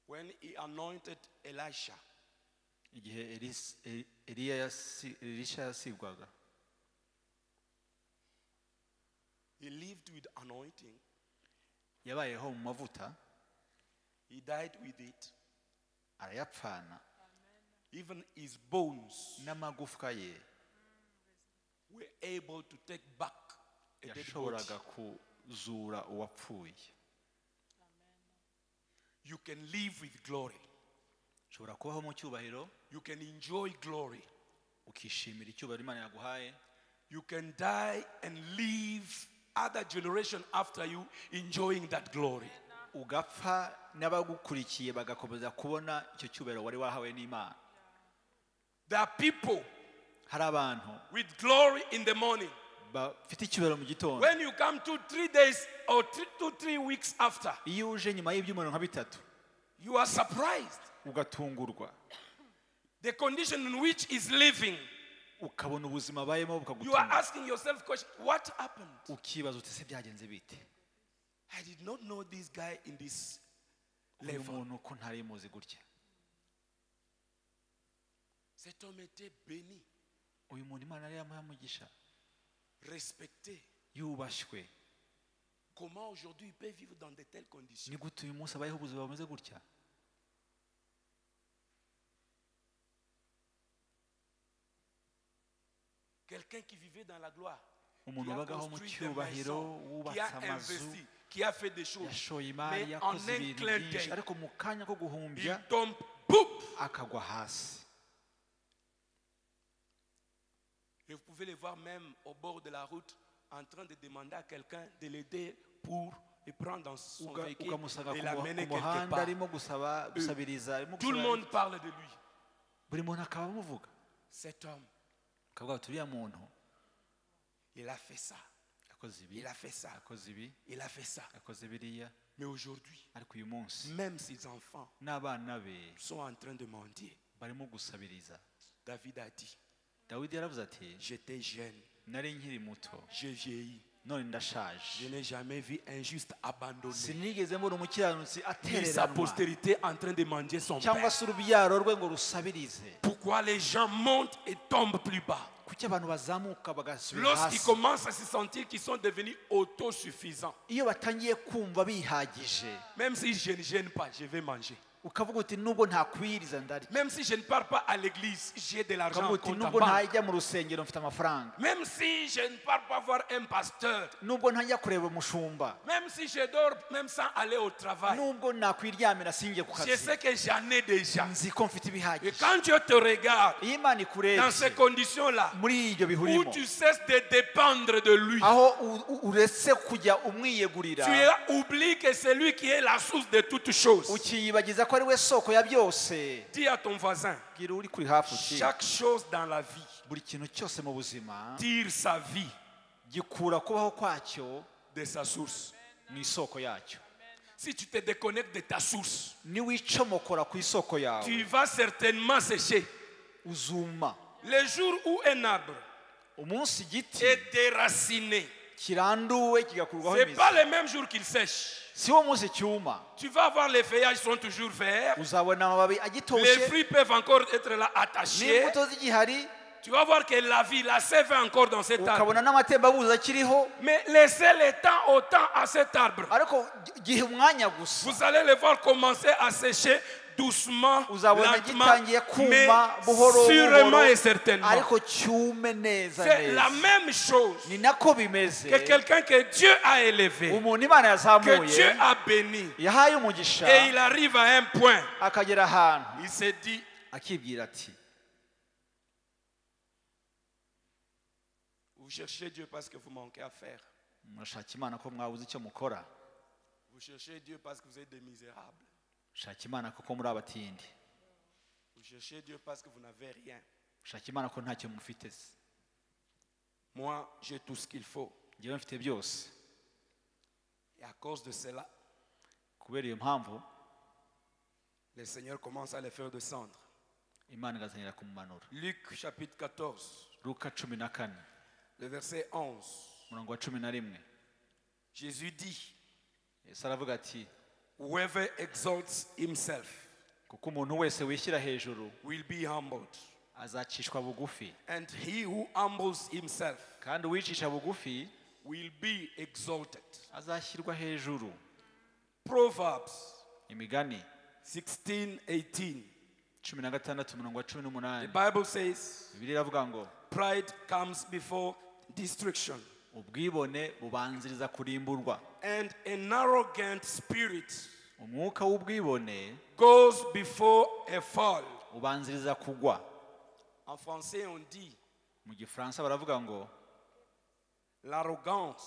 C: when He anointed Elisha,
B: igihe Elisha yasigwaga,
C: he lived with anointing,
B: yabayeho mu mavuta,
C: he died with it.
B: arayapfana,
C: Even his bones
B: n'amagufwa ye
C: were able to take back a dead body.
B: yashoboraga kuzura uwapfuye.
C: You can live with glory.
B: Ushobora kubaho mu cyubahiro,
C: You can enjoy glory.
B: ukishimira icyubahiro Imana yaguhaye.
C: You can die and leave other generation after you enjoying that glory.
B: Ugapfa n'abagukurikiye bagakomeza kubona icyo cyubahiro wari wahawe n'Imana.
C: There are people
B: Hari abantu
C: with glory in the morning.
B: bafite icyubahiro mu gitondo,
C: When you come 2-3 days or 2-3 weeks after,
B: iyo uje nyuma y'ibyumweru nka bitatu
C: you are surprised.
B: ugatungurwa,
C: The condition in which is living,
B: ukabona ubuzima abayemo
C: you are
B: bukagutunga,
C: asking yourself question, what happened?
B: ukibaza uti se byagenze bite?
C: I did not know this guy in this
B: Uyu
C: level.
B: muntu ko ntari muzi gutya,
C: Cet homme était béni,
B: uyu muntu Imana yari yamuhaye umugisha,
C: respecté.
B: yubashywe.
C: Comment aujourd'hui il peut vivre dans de telles conditions?
B: Ni gute uyu munsi abayeho ubuzima bumeze gutya?
C: Quelqu'un qui vivait dans la gloire,
B: Umuntu
C: qui a
B: ubagaho mu
C: construit des
B: cyubahiro,
C: maisons, qui
B: wubatse
C: a
B: amazu,
C: investi, qui a fait des choses,
B: yashoye imari,
C: mais en
B: yakoze
C: un
B: ibintu
C: clin
B: byinshi,
C: d'œil,
B: ariko mu kanya ko guhumbya
C: il tombe, boum!
B: akagwa hasi.
C: Et vous pouvez les voir même au bord de la route en train de demander à quelqu'un de l'aider pour le prendre dans son véhicule
B: Ukamusanga
C: et
B: ku
C: l'amener quelque
B: muhanda
C: part.
B: arimo gusabiriza, arimo
C: Tout le
B: gusaba,
C: monde parle de lui.
B: buri muntu akaba amuvuga.
C: cet homme,
B: ukavuga ati uriya muntu
C: il a fait ça,
B: yakoze ibi
C: il a fait ça,
B: yakoze ibi
C: il a fait ça.
B: yakoze biriya.
C: Mais aujourd'hui,
B: ariko uyu munsi
C: même ses enfants
B: n'abana be
C: sont en train de mendier.
B: barimo gusabiriza.
C: David a dit,
B: dawidi yaravuze ati
C: j'étais jeune,
B: nari nkiri muto
C: j'ai vieilli.
B: none ndashaje,
C: Je n'ai jamais vu un juste abandonné.
B: sinigeze mbona umukiranutsi
C: Ni sa
B: atereranwa
C: postérité en train de mendier son
B: cyangwa
C: père.
B: se urubyaro rwe ngo rusabirize.
C: Pourquoi les gens montent et tombent plus bas?
B: kuki abantu bazamuka bagasubira
C: Lorsqu'ils
B: hasi
C: commencent à se sentir qu'ils sont devenus autosuffisants.
B: iyo batangiye kumva bihagije?
C: Même si je ne gêne pas, je vais manger.
B: ukavuga uti nubwo ntakwiriza ndarya,
C: Même si je ne pars pas à l'église, j'ai de l'argent
B: ukavuga
C: en
B: uti
C: compte en
B: nubwo
C: banque.
B: ntajya mu rusengero mfite amafaranga,
C: Même si je ne pars pas voir un pasteur.
B: nubwo ntajya kureba umushumba,
C: Même si je dors même sans aller au travail.
B: nubwo nakwiryamira sinjye ku
C: Je
B: kazi,
C: sais que j'en ai déjà.
B: nzi ko mfite
C: Et
B: ibihagije.
C: quand Dieu te regarde
B: iyo Imana
C: dans
B: ikurebye
C: ces conditions-là,
B: muri ibyo
C: où
B: bihurimo,
C: tu cesses de dépendre de lui,
B: aho uretse kujya umwiyegurira,
C: tu oublies que c'est lui qui est la source de toutes choses.
B: ukiyibagiza ko ari we soko ya byose.
C: Dis à ton voisin,
B: bwira uri kuri hafi uti
C: chaque chose dans la vie
B: buri kintu cyose mu buzima
C: tire sa vie
B: gikura kubaho kwacyo
C: de sa source.
B: mu isoko yacyo.
C: Si tu te déconnectes de ta source,
B: niwicomokora ku isoko yawe
C: tu vas certainement sécher.
B: uzuma.
C: Le jour où un arbre
B: umunsi igiti
C: est déraciné,
B: kiranduwe kigakurwaho
C: ce n'est
B: imizi,
C: pas le même jour qu'il sèche.
B: si wo munsi cyuma,
C: Tu vas voir les feuillages sont toujours verts.
B: uzabona amababi
C: Les
B: agitoshye
C: fruits peuvent encore être là attachés.
B: n'imbuto zigihari,
C: Tu vas voir que la vie, la sève est encore dans cet arbre.
B: ukabona n'amatembabuzi akiriho,
C: Mais laissez le temps au temps à cet arbre.
B: ariko gihe umwanya gusa
C: Vous allez le voir commencer à sécher doucement,
B: uzabona
C: lentement,
B: gitangiye
C: mais
B: kuma buhoro
C: sûrement
B: buhoro,
C: et certainement.
B: ariko cyume neza
C: C'est la
B: neza.
C: même chose
B: Ni nako bimeze
C: que quelqu'un que Dieu a élevé,
B: umuntu Imana
C: que Dieu
B: yazamuye
C: a béni,
B: yahaye umugisha,
C: et il arrive à un point,
B: akagera ahantu
C: il se dit,
B: akibwira ati
C: vous cherchez Dieu parce que vous manquez à faire.
B: murashaka Imana ko mwabuze icyo mukora,
C: Vous cherchez Dieu parce que vous êtes des misérables.
B: shaka Imana kuko muri abatindi,
C: Vous cherchez Dieu parce que vous n'avez rien.
B: shaka Imana ko ntacyo mufite se.
C: Moi, j'ai tout ce qu'il faut.
B: njyewe mfite byose.
C: Et à cause de cela,
B: kubera iyo mpamvu
C: le Seigneur commence à les faire descendre.
B: Imana igazanira kumumanura.
C: Luc chapitre 14,
B: Luka 14
C: le verset 11.
B: umurongo wa 11,
C: Jésus dit,
B: Yesu aravuga ati
C: whoever exalts himself
B: kuko umuntu wese wishyira hejuru
C: will be humbled.
B: azacishwa bugufi,
C: And he who humbles himself
B: kandi uwicisha bugufi
C: will be exalted.
B: azashyirwa hejuru.
C: Proverbs
B: Imigani
C: 16:18.
B: 16 umurongo wa
C: The
B: 18,
C: Bible says,
B: Bibiliya iravuga ngo
C: pride comes before destruction,
B: ubwibone bubanziriza kurimburwa,
C: and an arrogant spirit
B: umwuka w'ubwibone
C: goes before a fall.
B: ubanziriza kugwa.
C: En français, on dit
B: Mu gifaransa baravuga ngo
C: l'arrogance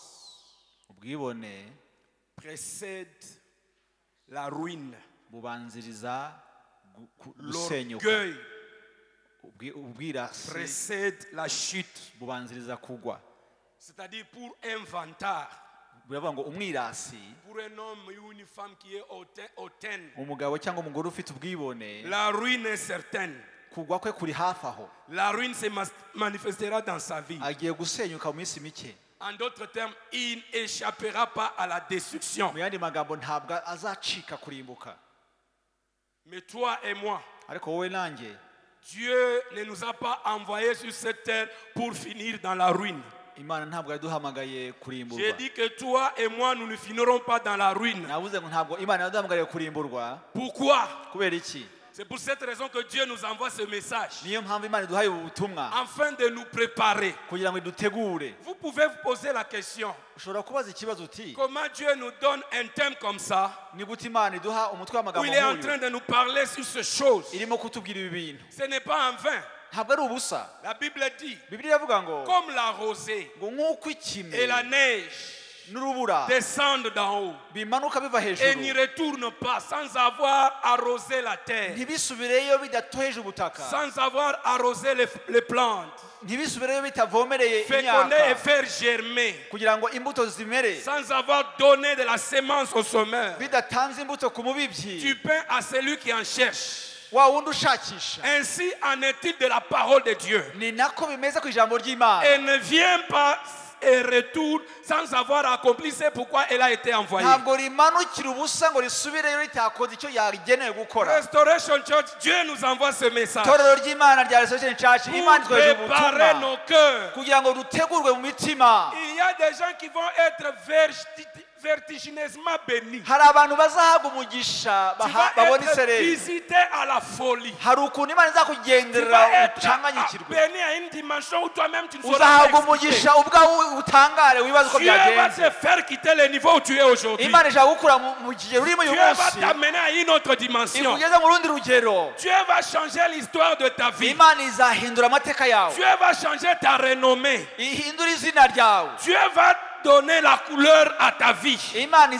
B: ubwibone
C: précède la ruine.
B: bubanziriza gusenyuka,
C: L'orgueil
B: ubwirasi
C: précède la chute.
B: bubanziriza kugwa.
C: C'est-à-dire pour un vantard,
B: Biravuga ngo umwirasi,
C: pour un homme ou une femme qui est hautaine,
B: umugabo cyangwa umugore ufite ubwibone,
C: la ruine est certaine.
B: kugwa kwe kuri hafi aho,
C: La ruine se manifestera dans sa vie.
B: agiye gusenyuka mu minsi mike.
C: En d'autres termes, il n'échappera pas à la destruction.
B: Mu yandi magambo ntabwo azacika kurimbuka.
C: Mais toi et moi,
B: Ariko wowe nanjye
C: Dieu ne nous a pas envoyés sur cette terre pour finir dans la ruine.
B: Imana ntabwo yaduhamagaye
C: J'ai
B: kurimburwa.
C: dit que toi et moi, nous ne finirons pas dans la ruine.
B: Navuze ngo ntabwo Imana yaduhamagariye kurimburwa.
C: Pourquoi?
B: Kubera iki?
C: C'est pour cette raison que Dieu nous envoie ce message,
B: Niyo mpamvu Imana iduhaye ubu butumwa
C: afin de nous préparer.
B: kugira ngo idutegure.
C: Vous pouvez vous poser la question,
B: Ushobora kubaza ikibazo uti
C: comment Dieu nous donne un thème comme ça,
B: ni gute Imana iduha umutwe
C: où
B: w'amagambo
C: il est en
B: nk'uyu
C: train de nous parler sur ces choses.
B: irimo kutubwira ibi bintu.
C: Ce n'est pas en vain.
B: Ntabwo ari ubusa.
C: La Bible dit,
B: Bibiliya iravuga ngo
C: comme la rosée
B: nk'uko ikime
C: et la neige
B: n'urubura
C: descendent d'en haut
B: bimanuka biva
C: et n'y
B: hejuru
C: retournent pas sans avoir arrosé la terre,
B: ntibisubireyo bidatoheje ubutaka
C: sans avoir arrosé les plantes,
B: ntibisubireyo bitavomereye
C: féconder et
B: imyaka
C: faire germer,
B: kugira ngo imbuto zimere
C: sans avoir donné de la sémence au semeur,
B: bidatanze imbuto ku
C: du
B: mubibyi
C: pain à celui qui en cherche.
B: wa wundi ushakisha.
C: Ainsi en est-il de la parole de Dieu.
B: Ni nako bimeze ku ijambo ry'Imana.
C: Elle ne vient pas et retourne sans avoir accompli ce pourquoi elle a été envoyée.
B: ntabwo rimanukira ubusa ngo risubireyo ritakoze icyo yagenewe gukora.
C: Restoration Church, Dieu nous envoie ce message
B: itorero ry'Imana rya Restoration Church, Imana
C: pour
B: itweje
C: préparer nos
B: ubutumwa
C: cœurs.
B: kugira ngo dutegurwe mu mitima.
C: Il y a des gens qui vont être vertigineusement bénis.
B: hari abantu bazahabwa umugisha
C: Tu vas
B: babona
C: être
B: isereri.
C: visité à la folie.
B: hari ukuntu Imana
C: Tu vas
B: izakugenderera
C: être
B: ucanganyikirwe.
C: béni à une dimension où toi-même tu ne sauras
B: uzahabwa
C: pas expliquer.
B: umugisha ubwawe utangare wibaza uko
C: Dieu va
B: byagenze.
C: te faire quitter le niveau où tu es aujourd'hui.
B: Imana ishaka gukura mu kigero urimo uyu
C: Dieu va
B: munsi
C: t'amener à une autre dimension.
B: ikugeze mu rundi rugero.
C: Dieu va changer l'histoire de ta vie.
B: Imana izahindura amateka yawe,
C: Dieu va changer ta renommée.
B: ihindura izina ryawe.
C: Dieu va donner la couleur à ta vie.
B: Imana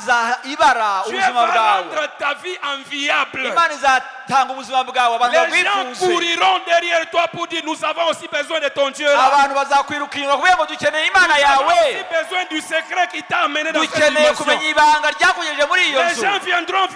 B: ibara
C: Dieu
B: ubuzima
C: va
B: bwawe.
C: rendre ta vie enviable.
B: Imana izatanga ubuzima bwawe abantu
C: Les gens
B: babwifuze.
C: couriront derrière toi pour dire nous avons aussi besoin de ton Dieu là.
B: abantu bazakwiruka inyuma kugira ngo dukeneye Imana
C: Nous avons aussi
B: yawe,
C: besoin du secret qui t'a amené dans cette
B: dukeneye kumenya
C: dimension.
B: ibanga ryakugejeje muri iyo
C: Les
B: nzu.
C: gens viendront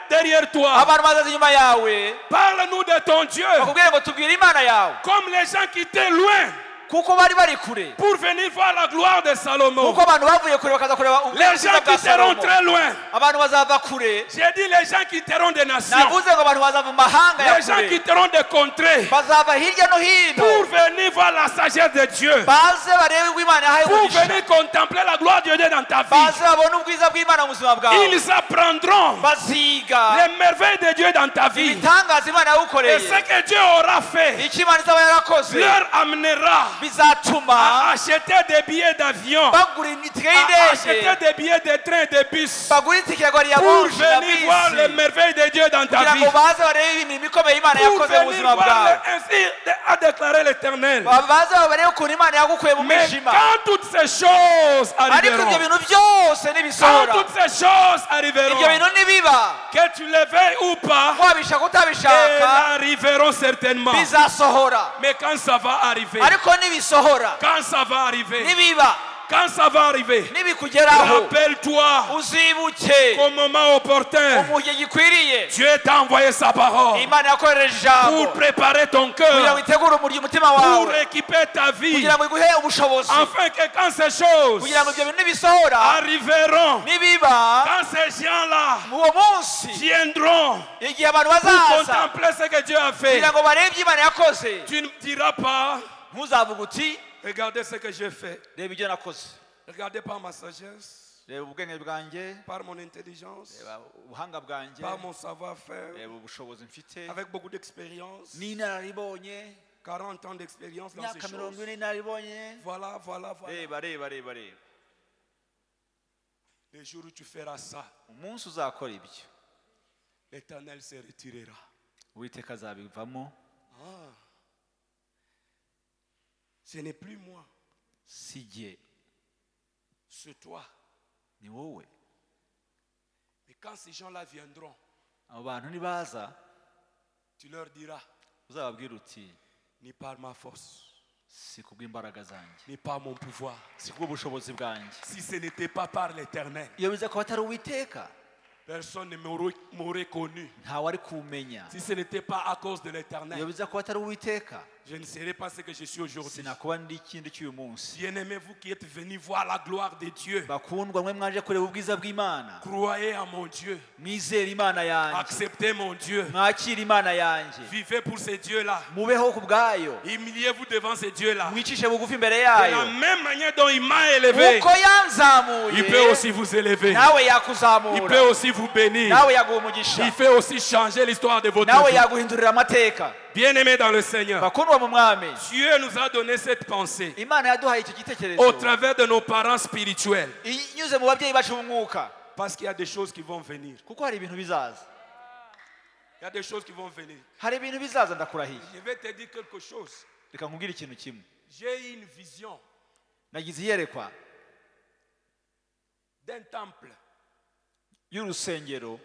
C: derrière toi.
B: abantu bazaza inyuma yawe
C: Parle-nous de ton Dieu.
B: bakubwire ngo tubwire Imana yawe,
C: Comme les gens qui étaient loin
B: kuko bari bari kure,
C: pour venir voir la gloire de Salomon.
B: kuko abantu bavuye kure bakaza kureba
C: Les
B: ubwiza
C: gens
B: bwa
C: qui seront
B: Salomo.
C: très loin.
B: abantu bazava kure.
C: J'ai dit les gens qui seront des nations.
B: navuze ngo abantu bazava mu mahanga ya
C: Les gens qui
B: kure,
C: seront des contrées.
B: bazava hirya no hino
C: Pour venir voir la sagesse de Dieu.
B: baze barebe uko Imana yahaye
C: Pour
B: umugisha,
C: venir contempler la gloire de Dieu dans ta vie.
B: baze babone ubwiza bw'Imana mu buzima bwawe,
C: Ils apprendront
B: baziga
C: les merveilles de Dieu dans ta vie.
B: ibitangaza Imana
C: Et
B: yawukoreye.
C: ce que Dieu aura fait
B: icyo Imana izaba yarakoze
C: leur amènera
B: bizatuma
C: à acheter des billets d'avion,
B: bagura itike
C: à acheter
B: y'indege,
C: des billets de train et de bus
B: bagura itike ya gari ya
C: pour
B: moshi na
C: venir voir les
B: bisi,
C: merveilles de Dieu dans ta
B: kugira
C: vie.
B: ngo baze barebe imirimo ikomeye Imana
C: Pour
B: yakoze mu
C: venir
B: buzima
C: voir
B: bwawe,
C: ainsi a déclaré l'Éternel.
B: baze barebe ukuntu Imana yagukuye mu
C: Mais
B: mwijima.
C: quand toutes ces choses
B: ariko ibyo
C: arriveront,
B: bintu byose
C: quand
B: nibisohora,
C: toutes ces choses
B: ibyo
C: arriveront,
B: bintu nibiba,
C: que tu le veuilles ou pas,
B: wabishaka
C: elles
B: utabishaka
C: arriveront certainement.
B: bizasohora.
C: Mais quand ça va arriver,
B: ariko nibisohora,
C: quand ça va arriver,
B: nibiba,
C: quand ça va arriver,
B: nibikugeraho,
C: rappelle-toi
B: uzibuke
C: qu'au moment opportun,
B: mu gihe gikwiriye
C: Dieu t'a envoyé sa parole
B: Imana yakohereje
C: pour
B: ijambo
C: préparer ton
B: kugira ngo
C: cœur,
B: itegure umutima
C: pour
B: wawe,
C: équiper ta vie,
B: kugira ngo iguhe ubushobozi,
C: afin que quand ces choses
B: kugira ngo ibyo bintu nibisohora,
C: arriveront,
B: nibiba,
C: quand ces gens-là
B: uwo munsi
C: viendront
B: igihe abantu
C: pour
B: bazaza
C: contempler ce que Dieu a fait,
B: kugira ngo barebe ibyo Imana yakoze,
C: tu ne diras pas,
B: ntuzavuga uti
C: regardez ce que j'ai fait.
B: reba ibyo nakoze,
C: Regardez par ma sagesse,
B: reba ubwenge bwanjye,
C: par mon intelligence,
B: reba ubuhanga bwanjye,
C: par mon savoir-faire,
B: reba ubushobozi mfite
C: avec beaucoup d'expérience,
B: n'inararibonye,
C: 40 ans d'expérience dans ces
B: imyaka 40
C: choses.
B: n'inararibonye.
C: Voilà, voilà, voilà.
B: reba
C: Le jour où tu feras ça,
B: umunsi uzakora ibyo
C: l'Éternel se retirera.
B: Uwiteka azabivamo.
C: Ah. Ce n'est plus moi,
B: si jye,
C: c'est toi.
B: ni wowe.
C: Mais quand ces gens-là viendront,
B: abo bantu nibaza
C: tu leur diras,
B: uzababwira uti
C: ni par ma force,
B: si kubw'imbaraga zanjye,
C: ni par mon pouvoir,
B: si kubw'ubushobozi bwanjye,
C: si ce n'était pas par l'Éternel,
B: iyo biza kuba atari Uwiteka
C: personne ne m'aurait connu.
B: ntawari kumenya.
C: Si ce n'était pas à cause de
B: iyo
C: l'Éternel,
B: biza kuba atari Uwiteka
C: je ne serais pas ce que je suis aujourd'hui.
B: sinakuba ndi ikindi cy'uyu munsi.
C: Bien-aimés, vous qui êtes venus voir la gloire de Dieu,
B: bakundwa mwe mwaje kureba ubwiza bw'Imana,
C: croyez en mon Dieu,
B: mwizere Imana yanjye,
C: acceptez mon Dieu,
B: mwakire Imana yanjye,
C: vivez pour ce Dieu-là,
B: mubeho ku bwayo,
C: humiliez-vous devant ce Dieu-là.
B: mwicishe bugufi imbere
C: De la
B: yayo.
C: même manière dont il m'a élevé,
B: uko yanzamuye
C: il peut aussi vous élever.
B: nawe
C: Il
B: yakuzamura,
C: peut aussi vous bénir.
B: nawe yaguha umugisha,
C: Il peut aussi changer l'histoire de votre
B: nawe
C: vie.
B: yaguhindurira amateka.
C: Bien-aimés dans le Seigneur,
B: bakundwa mu mwami,
C: Dieu nous a donné cette pensée
B: Imana yaduhaye icyo
C: au
B: gitekerezo
C: travers de nos parents spirituels.
B: inyuze mu babyeyi bacu mu mwuka,
C: Parce qu'il y a des choses qui vont venir.
B: kuko hari ibintu bizaza,
C: Il y a des choses qui vont venir.
B: hari ibintu bizaza. Ndakurahiye,
C: Je vais te dire quelque chose.
B: reka nkubwire ikintu kimwe.
C: J'ai eu une vision
B: nagize iyerekwa
C: d'un temple.
B: y'urusengero.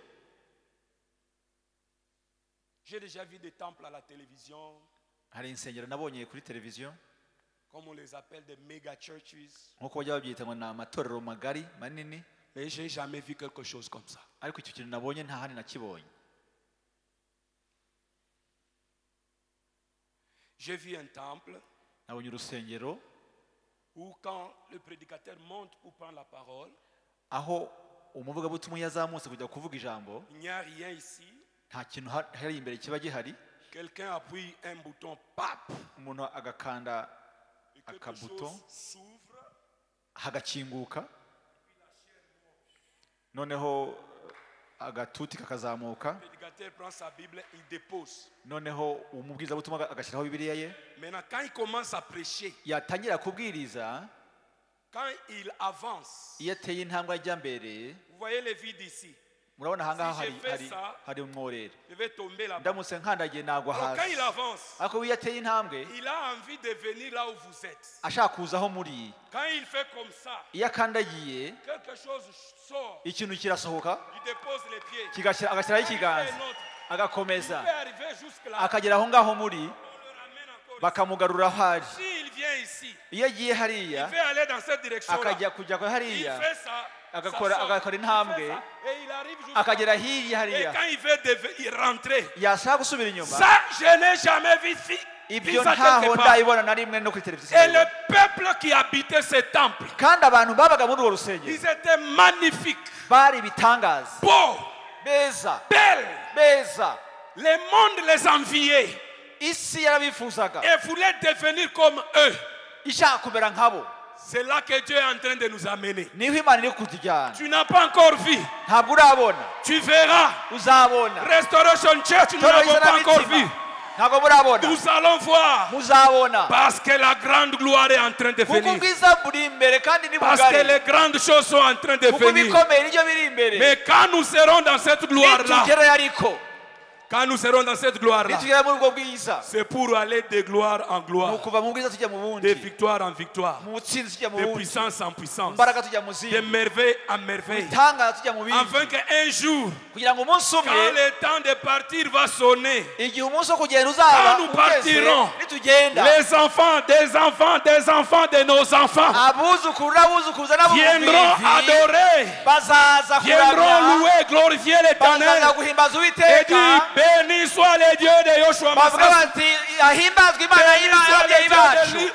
C: J'ai déjà vu des temples à la télévision,
B: Hari insengero nabonye kuri televiziyo
C: comme on les appelle des méga churches.
B: nk'uko bajya babyita ngo ni amatorero magari manini,
C: Mais je n'ai jamais vu quelque chose comme ça.
B: ariko icyo kintu nabonye nta handi nakibonye.
C: J'ai vu un temple
B: Nabonye urusengero
C: où quand le prédicateur monte pour prendre la parole,
B: aho umuvugabutumwa yazamutse kujya kuvuga ijambo,
C: il n'y a rien ici.
B: nta kintu hari imbere kiba gihari,
C: Quelqu'un appuie un bouton, pap,
B: umuntu agakanda
C: et quelque
B: akabuto
C: chose s'ouvre.
B: hagakinguka, noneho agatuti kakazamuka,
C: Le prédicateur prend sa Bible, il dépose.
B: noneho umubwirizabutumwa agashyiraho bibiliya ye.
C: Maintenant, quand il commence à prêcher,
B: Yatangira kubwiriza,
C: quand il avance,
B: iyo ateye intambwe ajya mbere,
C: vous voyez les vides ici.
B: murabona ahangaha
C: Si je fais ça,
B: hari umworera,
C: je vais tomber là-bas.
B: ndamutse nkandagiye nagwa
C: Alors, quand
B: hasi.
C: il avance,
B: Ariko iyo ateye intambwe
C: il a envie de venir là où vous êtes.
B: ashaka kuza aho muri,
C: Quand il fait comme ça,
B: iyo akandagiye
C: quelque chose sort.
B: ikintu kirasohoka,
C: Il dépose les pieds.
B: agashyiraho
C: Quand il fait
B: ikiganza,
C: un autre, il
B: agakomeza
C: peut arriver jusque-là.
B: akagera aho ngaho muri,
C: On le ramène encore ici.
B: bakamugarura aho ari.
C: S'il vient ici,
B: Iyo agiye
C: il
B: hariya
C: veut aller dans cette direction-là.
B: akajya kujya
C: Il
B: hariya,
C: fait ça.
B: agakora
C: ça sort.
B: agakora
C: Il fait
B: intambwe,
C: ça, et il arrive jusqu'à
B: akagera hirya
C: Et
B: hariya,
C: quand il veut rentrer,
B: yashaka gusubira inyuma.
C: ça, je n'ai jamais vu
B: Ibyo
C: ça
B: ntaho
C: quelque part.
B: ndayibona na rimwe no kuri televiziyo.
C: Et le peuple qui habitait ce temple,
B: Kandi abantu babaga muri urwo rusengero
C: ils étaient magnifiques,
B: bari ibitangaza,
C: beaux,
B: beza
C: belles.
B: beza.
C: Le monde les enviait
B: Isi yarabifuzaga,
C: et voulait devenir comme eux.
B: ishaka kumera nkabo.
C: C'est là que Dieu est en train de nous amener.
B: Niho Imana iri kutujyana.
C: Tu n'as pas encore vu.
B: Ntabwo urabona,
C: Tu verras.
B: uzabona.
C: Restoration Church, nous
B: Toro
C: n'avons pas encore vu.
B: y'izanamitima, ntabwo murabona,
C: Nous allons voir.
B: muzabona.
C: Parce que la grande gloire est en train de
B: Kuko
C: venir.
B: ubwiza buri imbere kandi ni
C: Parce que
B: bugari.
C: les grandes choses sont en train de
B: Kuko
C: venir.
B: ibikomeye nibyo biri imbere.
C: Mais quand nous serons dans cette gloire-là,
B: Nitugerayo ariko,
C: quand nous serons dans cette gloire-là,
B: nitugera muri ubwo bwiza,
C: c'est pour aller de gloire en
B: ni
C: gloire,
B: ukuva mu bwiza tujya mu
C: de
B: bundi,
C: victoire en victoire,
B: mu butsinzi tujya mu
C: de
B: bundi,
C: puissance en
B: mu
C: puissance,
B: mbaraga tujya mu
C: de
B: zindi,
C: merveille en merveille.
B: itangaza tujya mu bindi,
C: Afin qu'un jour,
B: kugira ngo umunsi
C: quand
B: umwe,
C: le temps de partir va sonner,
B: igihe umunsi wo kugenda uzaba
C: Quand nous
B: ugeze,
C: partirons,
B: nitugenda,
C: les enfants des enfants des enfants de nos enfants
B: abuzukuru n'abuzukuruza
C: viendront
B: n'abuzukuruza
C: adorer,
B: bazaza
C: viendront
B: kuramya,
C: louer, glorifier l'Éternel
B: bazaza guhimbaza
C: et
B: Uwiteka,
C: dire béni soit le Dieu de Yoshua
B: bavuga
C: Massas.
B: bati ahimbazwe Imana
C: Béni soit
B: y'ababyeyi
C: le Dieu de
B: bacu,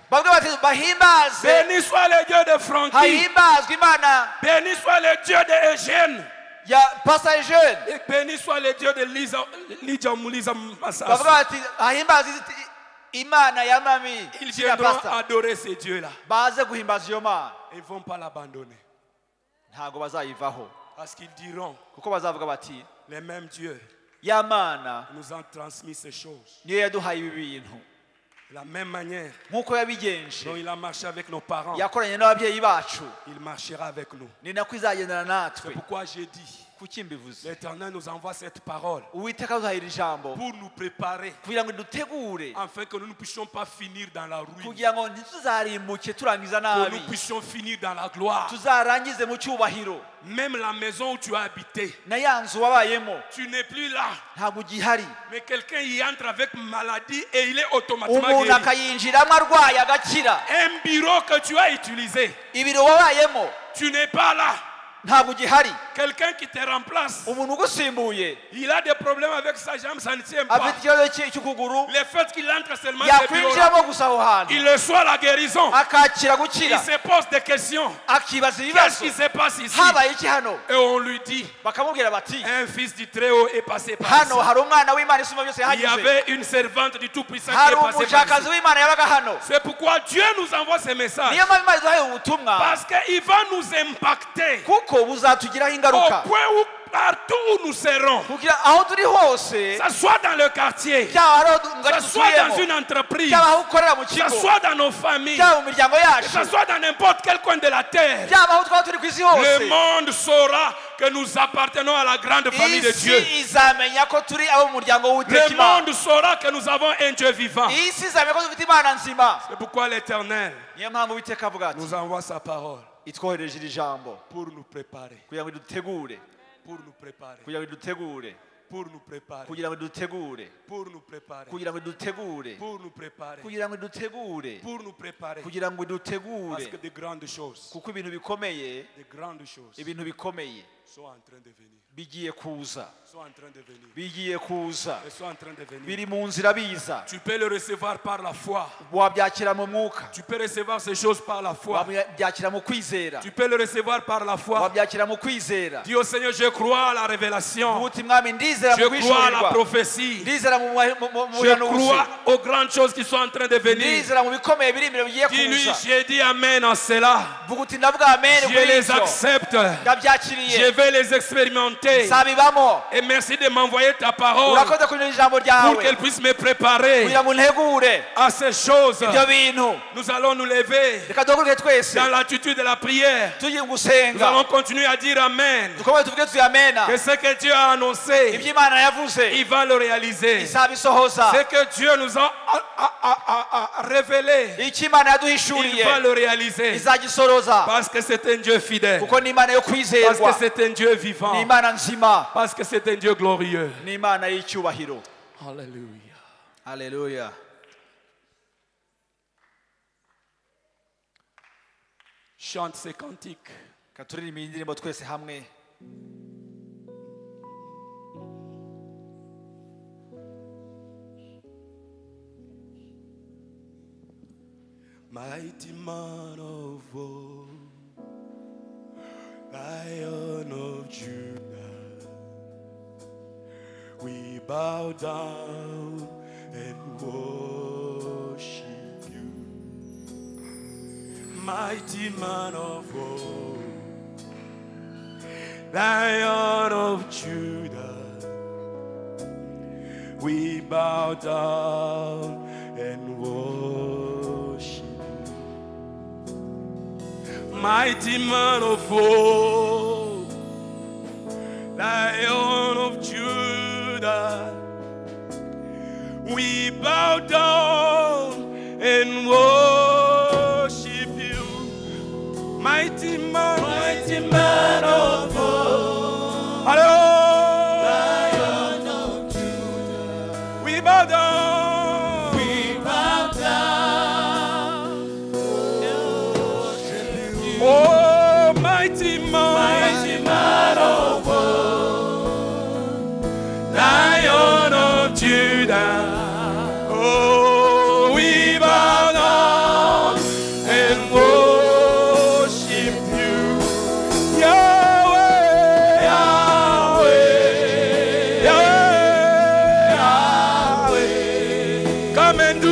B: bavuga bati bahimbaze,
C: Béni soit le Dieu de Francky.
B: hahimbazwe Imana
C: Béni soit le Dieu de Eugène.
B: ya Pastor Jeune,
C: Et béni soit le Dieu de Lisa Massas.
B: bavuga bati ahimbaze Imana ya mami
C: Ils
B: ya
C: viendront
B: Pastor,
C: adorer ces dieux-là.
B: baze guhimbaza iyo Mana,
C: Ils ne vont pas l'abandonner.
B: ntago bazayivaho,
C: Parce qu'ils diront,
B: kuko bazavuga bati
C: les mêmes dieux
B: ya Mana
C: nous ont transmis ces choses.
B: niyo yaduhaye ibi bintu,
C: De la même manière
B: nk'uko yabigenje
C: dont il a marché avec nos parents,
B: yakoranye n'ababyeyi bacu,
C: il marchera avec nous.
B: ni nako izagendana
C: C'est
B: natwe.
C: pourquoi j'ai dit,
B: Kuki mbivuze?
C: l'Éternel nous envoie cette parole
B: Uwiteka aduhaye iri jambo
C: pour nous préparer,
B: kugira ngo dutegure,
C: afin que nous ne puissions pas finir dans la ruine,
B: kugira ngo ntituzarimbuke turangiza
C: que
B: nabi,
C: nous puissions finir dans la gloire.
B: tuzarangize mu cyubahiro.
C: Même la maison où tu as habité,
B: Na ya nzu wabayemo
C: tu n'es plus là,
B: ntabwo ugihari,
C: mais quelqu'un y entre avec maladie et il est automatiquement
B: umuntu
C: guéri.
B: akayinjiramo arwaye agakira.
C: Un bureau que tu as utilisé,
B: Ibiro wabayemo
C: tu n'es pas là.
B: ntabwo ugihari,
C: Quelqu'un qui te remplace,
B: umuntu ugusimbuye
C: il a des problèmes avec sa jambe, ça ne tient pas.
B: afite ikibazo cy'ukuguru,
C: Le fait qu'il entre seulement dans ce bureau-là,
B: yakwinjiramo gusa aho hantu
C: il reçoit la guérison.
B: akakira
C: Il
B: gukira,
C: se pose des questions.
B: akibaza
C: Qu'est-ce
B: ibibazo,
C: qui se passe ici?
B: habaye iki hano?
C: Et on lui dit,
B: Bakamubwira bati
C: un fils du Très-Haut est passé par ici.
B: hano hari umwana w'Imana isumba byose
C: Il y
B: yahageze,
C: avait une servante du Tout-Puissant qui
B: hari
C: est passée par
B: umujakazi
C: ici.
B: w'Imana yabaga hano.
C: C'est pourquoi Dieu nous envoie ces messages.
B: Niyo mpamvu Imana iduhaye ubutumwa,
C: Parce qu'il va nous impacter
B: kuko buzatugiraho
C: au
B: ingaruka,
C: point où partout où nous serons,
B: kugira aho turi hose,
C: que ce soit dans le quartier,
B: cyaba ari
C: que
B: mu gace
C: ce soit dans
B: dutuyemo,
C: une entreprise,
B: cyaba aho ukorera mu
C: que
B: kigo,
C: ce soit dans nos familles,
B: cyaba mu miryango
C: que ce
B: yacu,
C: soit dans n'importe quel coin de la terre,
B: cyaba aho twaba turi ku isi
C: le
B: hose,
C: monde saura que nous appartenons à la grande famille de Dieu.
B: isi izamenya ko turi abo mu muryango w'Uwiteka
C: Le
B: Imana.
C: monde saura que nous avons un Dieu vivant.
B: Isi izamenya ko dufite Imana nzima.
C: C'est pourquoi l'Éternel
B: Niyo mpamvu Uwiteka avuga ati
C: nous envoie sa parole
B: itwohereje iri jambo
C: pour nous préparer.
B: kugira ngo idutegure
C: Pour nous préparer.
B: kugira ngo idutegure
C: Pour nous préparer.
B: kugira ngo idutegure
C: Pour nous préparer.
B: kugira ngo idutegure
C: Pour nous préparer.
B: kugira ngo idutegure
C: Pour nous préparer.
B: kugira ngo
C: Parce
B: idutegure
C: que de grandes choses,
B: kuko ibintu bikomeye
C: de grandes choses
B: ibintu bikomeye
C: sont en train de venir.
B: bigiye kuza
C: Sont en train de venir.
B: bigiye kuza
C: Elles sont en train de venir.
B: biri mu nzira biza
C: Tu peux le recevoir par la foi.
B: wabyakira mu mwuka
C: Tu peux recevoir ces choses par la foi.
B: wabyakira mu kwizera
C: Tu peux le recevoir par la foi.
B: wabyakira mu kwizera
C: Dis au Seigneur, je crois à la révélation.
B: uti mwami ndizera mu
C: Je crois à la
B: kwishurirwa
C: prophétie.
B: ndizera mu
C: Je
B: buhanuzi
C: crois aux grandes choses qui sont en train de venir.
B: ndizera mu bikomeye biri imbere bigiye
C: Dis-lui,
B: kuza
C: j'ai dit amen à cela.
B: vuga uti ndavuga amen
C: Je
B: kuri
C: les
B: ibyo
C: accepte. Je
B: ndabyakiriye
C: vais les expérimenter.
B: sabibamo
C: Et merci de m'envoyer ta parole
B: urakoze kunyura ijambo
C: pour
B: ryawe
C: qu'elle puisse me préparer
B: kugira ngo ntegure
C: à ces choses.
B: ibyo bintu
C: Nous allons nous lever
B: reka duhaguruke twese
C: dans l'attitude de la prière.
B: tugiye
C: Nous
B: gusenga
C: allons continuer à dire amen.
B: dukomeze tuvuge tuti amena
C: Que ce que Dieu a annoncé,
B: ibyo imana yavuze
C: il va le réaliser.
B: izabisohoza
C: Ce que Dieu nous a révélé,
B: icyo imana
C: il
B: yaduhishuriye
C: va le réaliser.
B: izagisoroza
C: Parce que c'est un Dieu fidèle.
B: kuko ni imana yo
C: Parce
B: kwizerwa
C: que c'est un Dieu
B: ni
C: vivant.
B: imana nzima
C: Parce que c'est un Dieu glorieux.
B: ni imana y'icyubahiro
C: Alléluia.
B: haleluya
C: Chante ces cantiques.
B: reka turirimbe iyi ndirimbo twese hamwe
C: Mighty man of war, Lion of Judah, we bow down and worship you. Mighty man of war, Lion of Judah, we bow down and worship you. Mighty man of war, Lion of Judah, we bow down and worship you. Mighty man of war, Lion of Judah, we bow down, oh, mighty man of war, Lion of Judah. Oh, we bow down and worship you, Yahweh, Yahweh, Yahweh. Come and do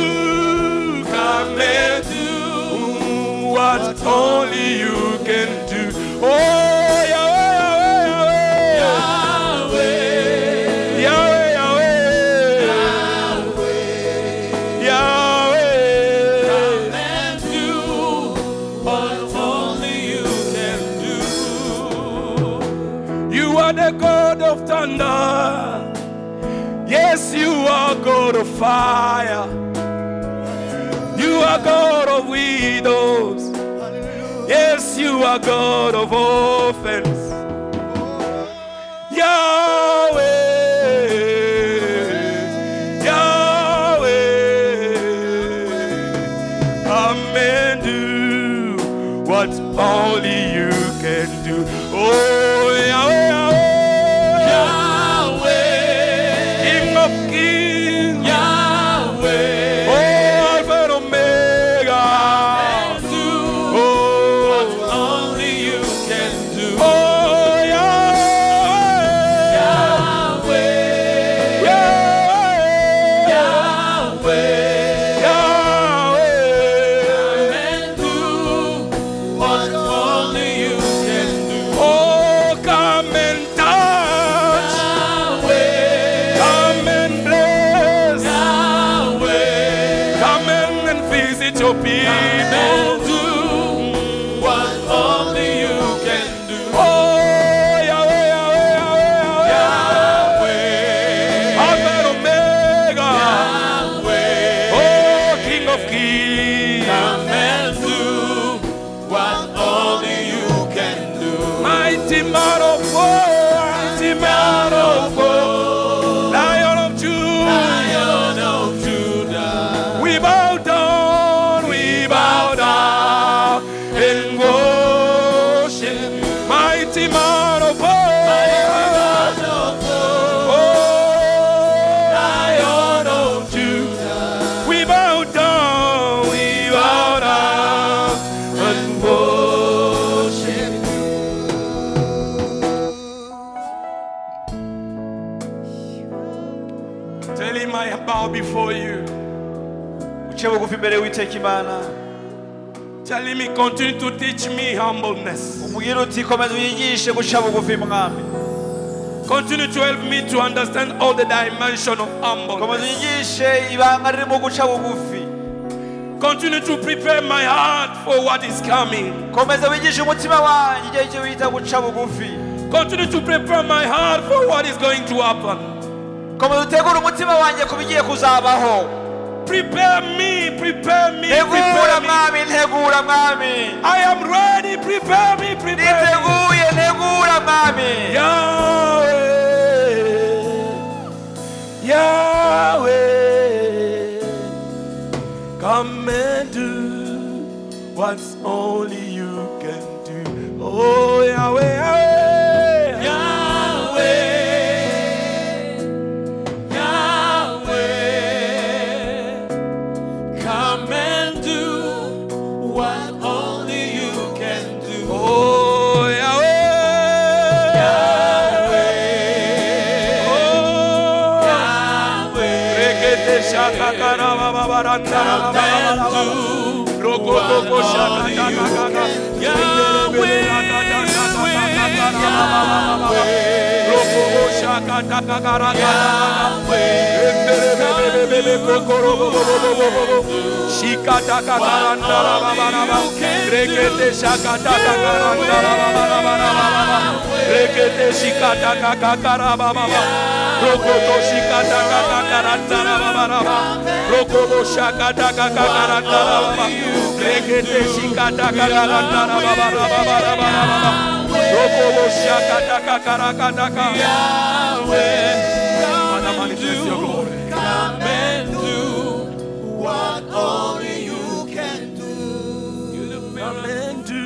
C: what only you can do. Oh, Yahweh, Yahweh, Yahweh, Yahweh, Yahweh. Come and do what only you can do. You are the God of thunder. Yes, you are God of fire. You are God of widows. Yes, you are God of orphans. Yahweh, Yahweh, come and do what only you can do. Oh, Yahweh, Yahweh, King of kings, Yahweh, oh, Alpha and Omega. Your people and do what only you can do. Oh, Yahweh, Yahweh, Yahweh, Alpha and Omega, Yahweh, oh, King of kings, come and do what only
B: uce bugufi imbere y'Uwiteka Imana.
C: Tell him, continue to teach me humbleness.
B: Umubwire uti komeza unyigishe guca bugufi Mwami.
C: Continue to help me to understand all the dimension of
B: Komeza
C: humbleness.
B: unyigishe ibanga riri mu guca bugufi.
C: Continue to prepare my heart for what is coming.
B: Komeza wigishe umutima wanjye igihe cyo wita guca bugufi.
C: Continue to prepare my heart for what is going to happen.
B: Komeza utegure umutima wanjye kubigiye kuzabaho.
C: Prepare me, prepare me,
B: Ntegura
C: prepare me.
B: Mwami, ntegura Mwami.
C: I am ready, prepare me, prepare me.
B: Niteguye, ntegura Mwami.
C: Yahweh, Yahweh, come and do what's only you can do. Oh, Yahweh, Yahweh, Yahweh, come and do what only you can do. Oh, Yahweh, Yahweh, oh, Yahweh, Rekete shaka karaba babaranda babaranda, rokoko shaka kaka, Yahweh, rokoko shaka kaka karaka, bebe kokoro shika taka karanda babaranda, rekete shaka taka karanda babaranda, rekete shika taka karaba baba. Rokoto shikata kakaranta baba, rokobo shakata kakaranta baba, rekete shikata kakaranta baba, rokobo shakata kakaranta Yahweh, Father, manifest your glory.
A: Come and do what only you can do.
C: Come and do.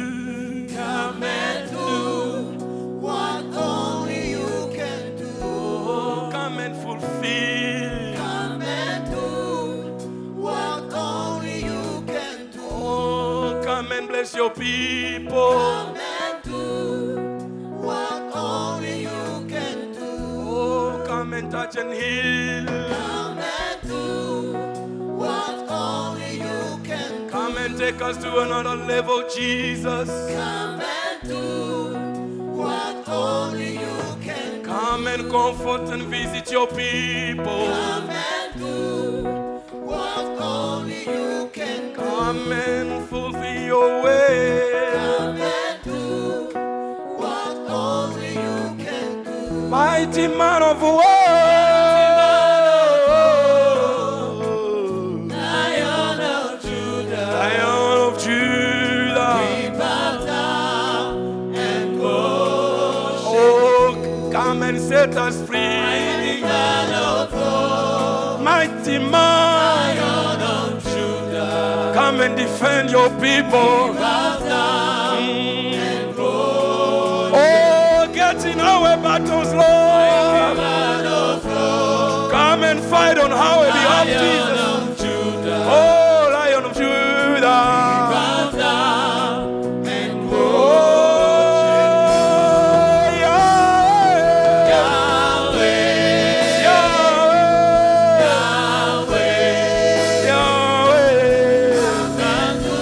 A: Come and do what only you can do.
C: Come and fulfill.
A: Come and do what only you can do.
C: Oh, come and bless your people.
A: Come and do what only you can do.
C: Oh, come and touch and heal.
A: Come and do what only you can do.
C: Come and take us to another level, Jesus.
A: Come and do what only you can do.
C: Come and comfort and visit your people.
A: Come and do what only you can do.
C: Come and fulfill your way.
A: Come and do what only you can do.
C: Mighty man of war.
A: Lion of Judah,
C: Lion of Judah.
A: we bow down and worship.
C: Oh, come and set us free.
A: Man of war,
C: Mighty man.
A: Lion of Judah,
C: Come and defend your people.
A: bow down and worship.
C: Oh, get in our battles, Lord.
A: Man of war,
C: Come and fight on our behalf, Jesus.
A: Lion of Judah,
C: Oh, Lion of Judah.
A: bow down and
C: Oh,
A: worship.
C: Yahweh.
A: Yahweh,
C: Yahweh.
A: Yahweh,
C: Yahweh.
A: can do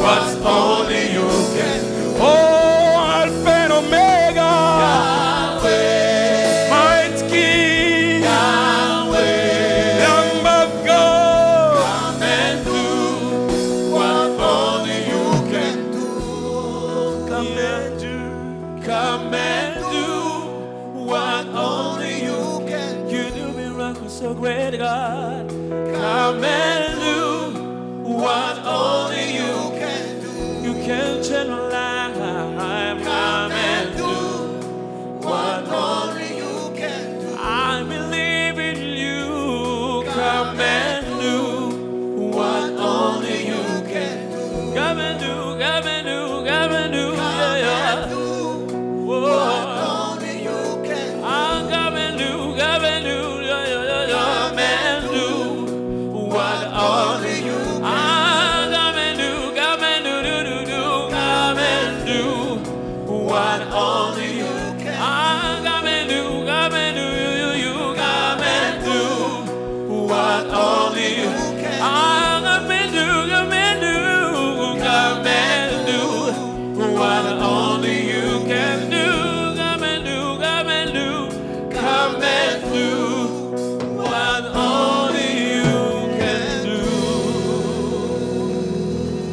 A: what only you can do.
C: Oh, Alpha and Omega.
A: Yahweh,
C: Might King.
A: Yahweh,
C: Lamb of God.
A: come and do what only you can do.
C: Come and do.
A: Come and do what only you can do.
D: You do miracles so great, God.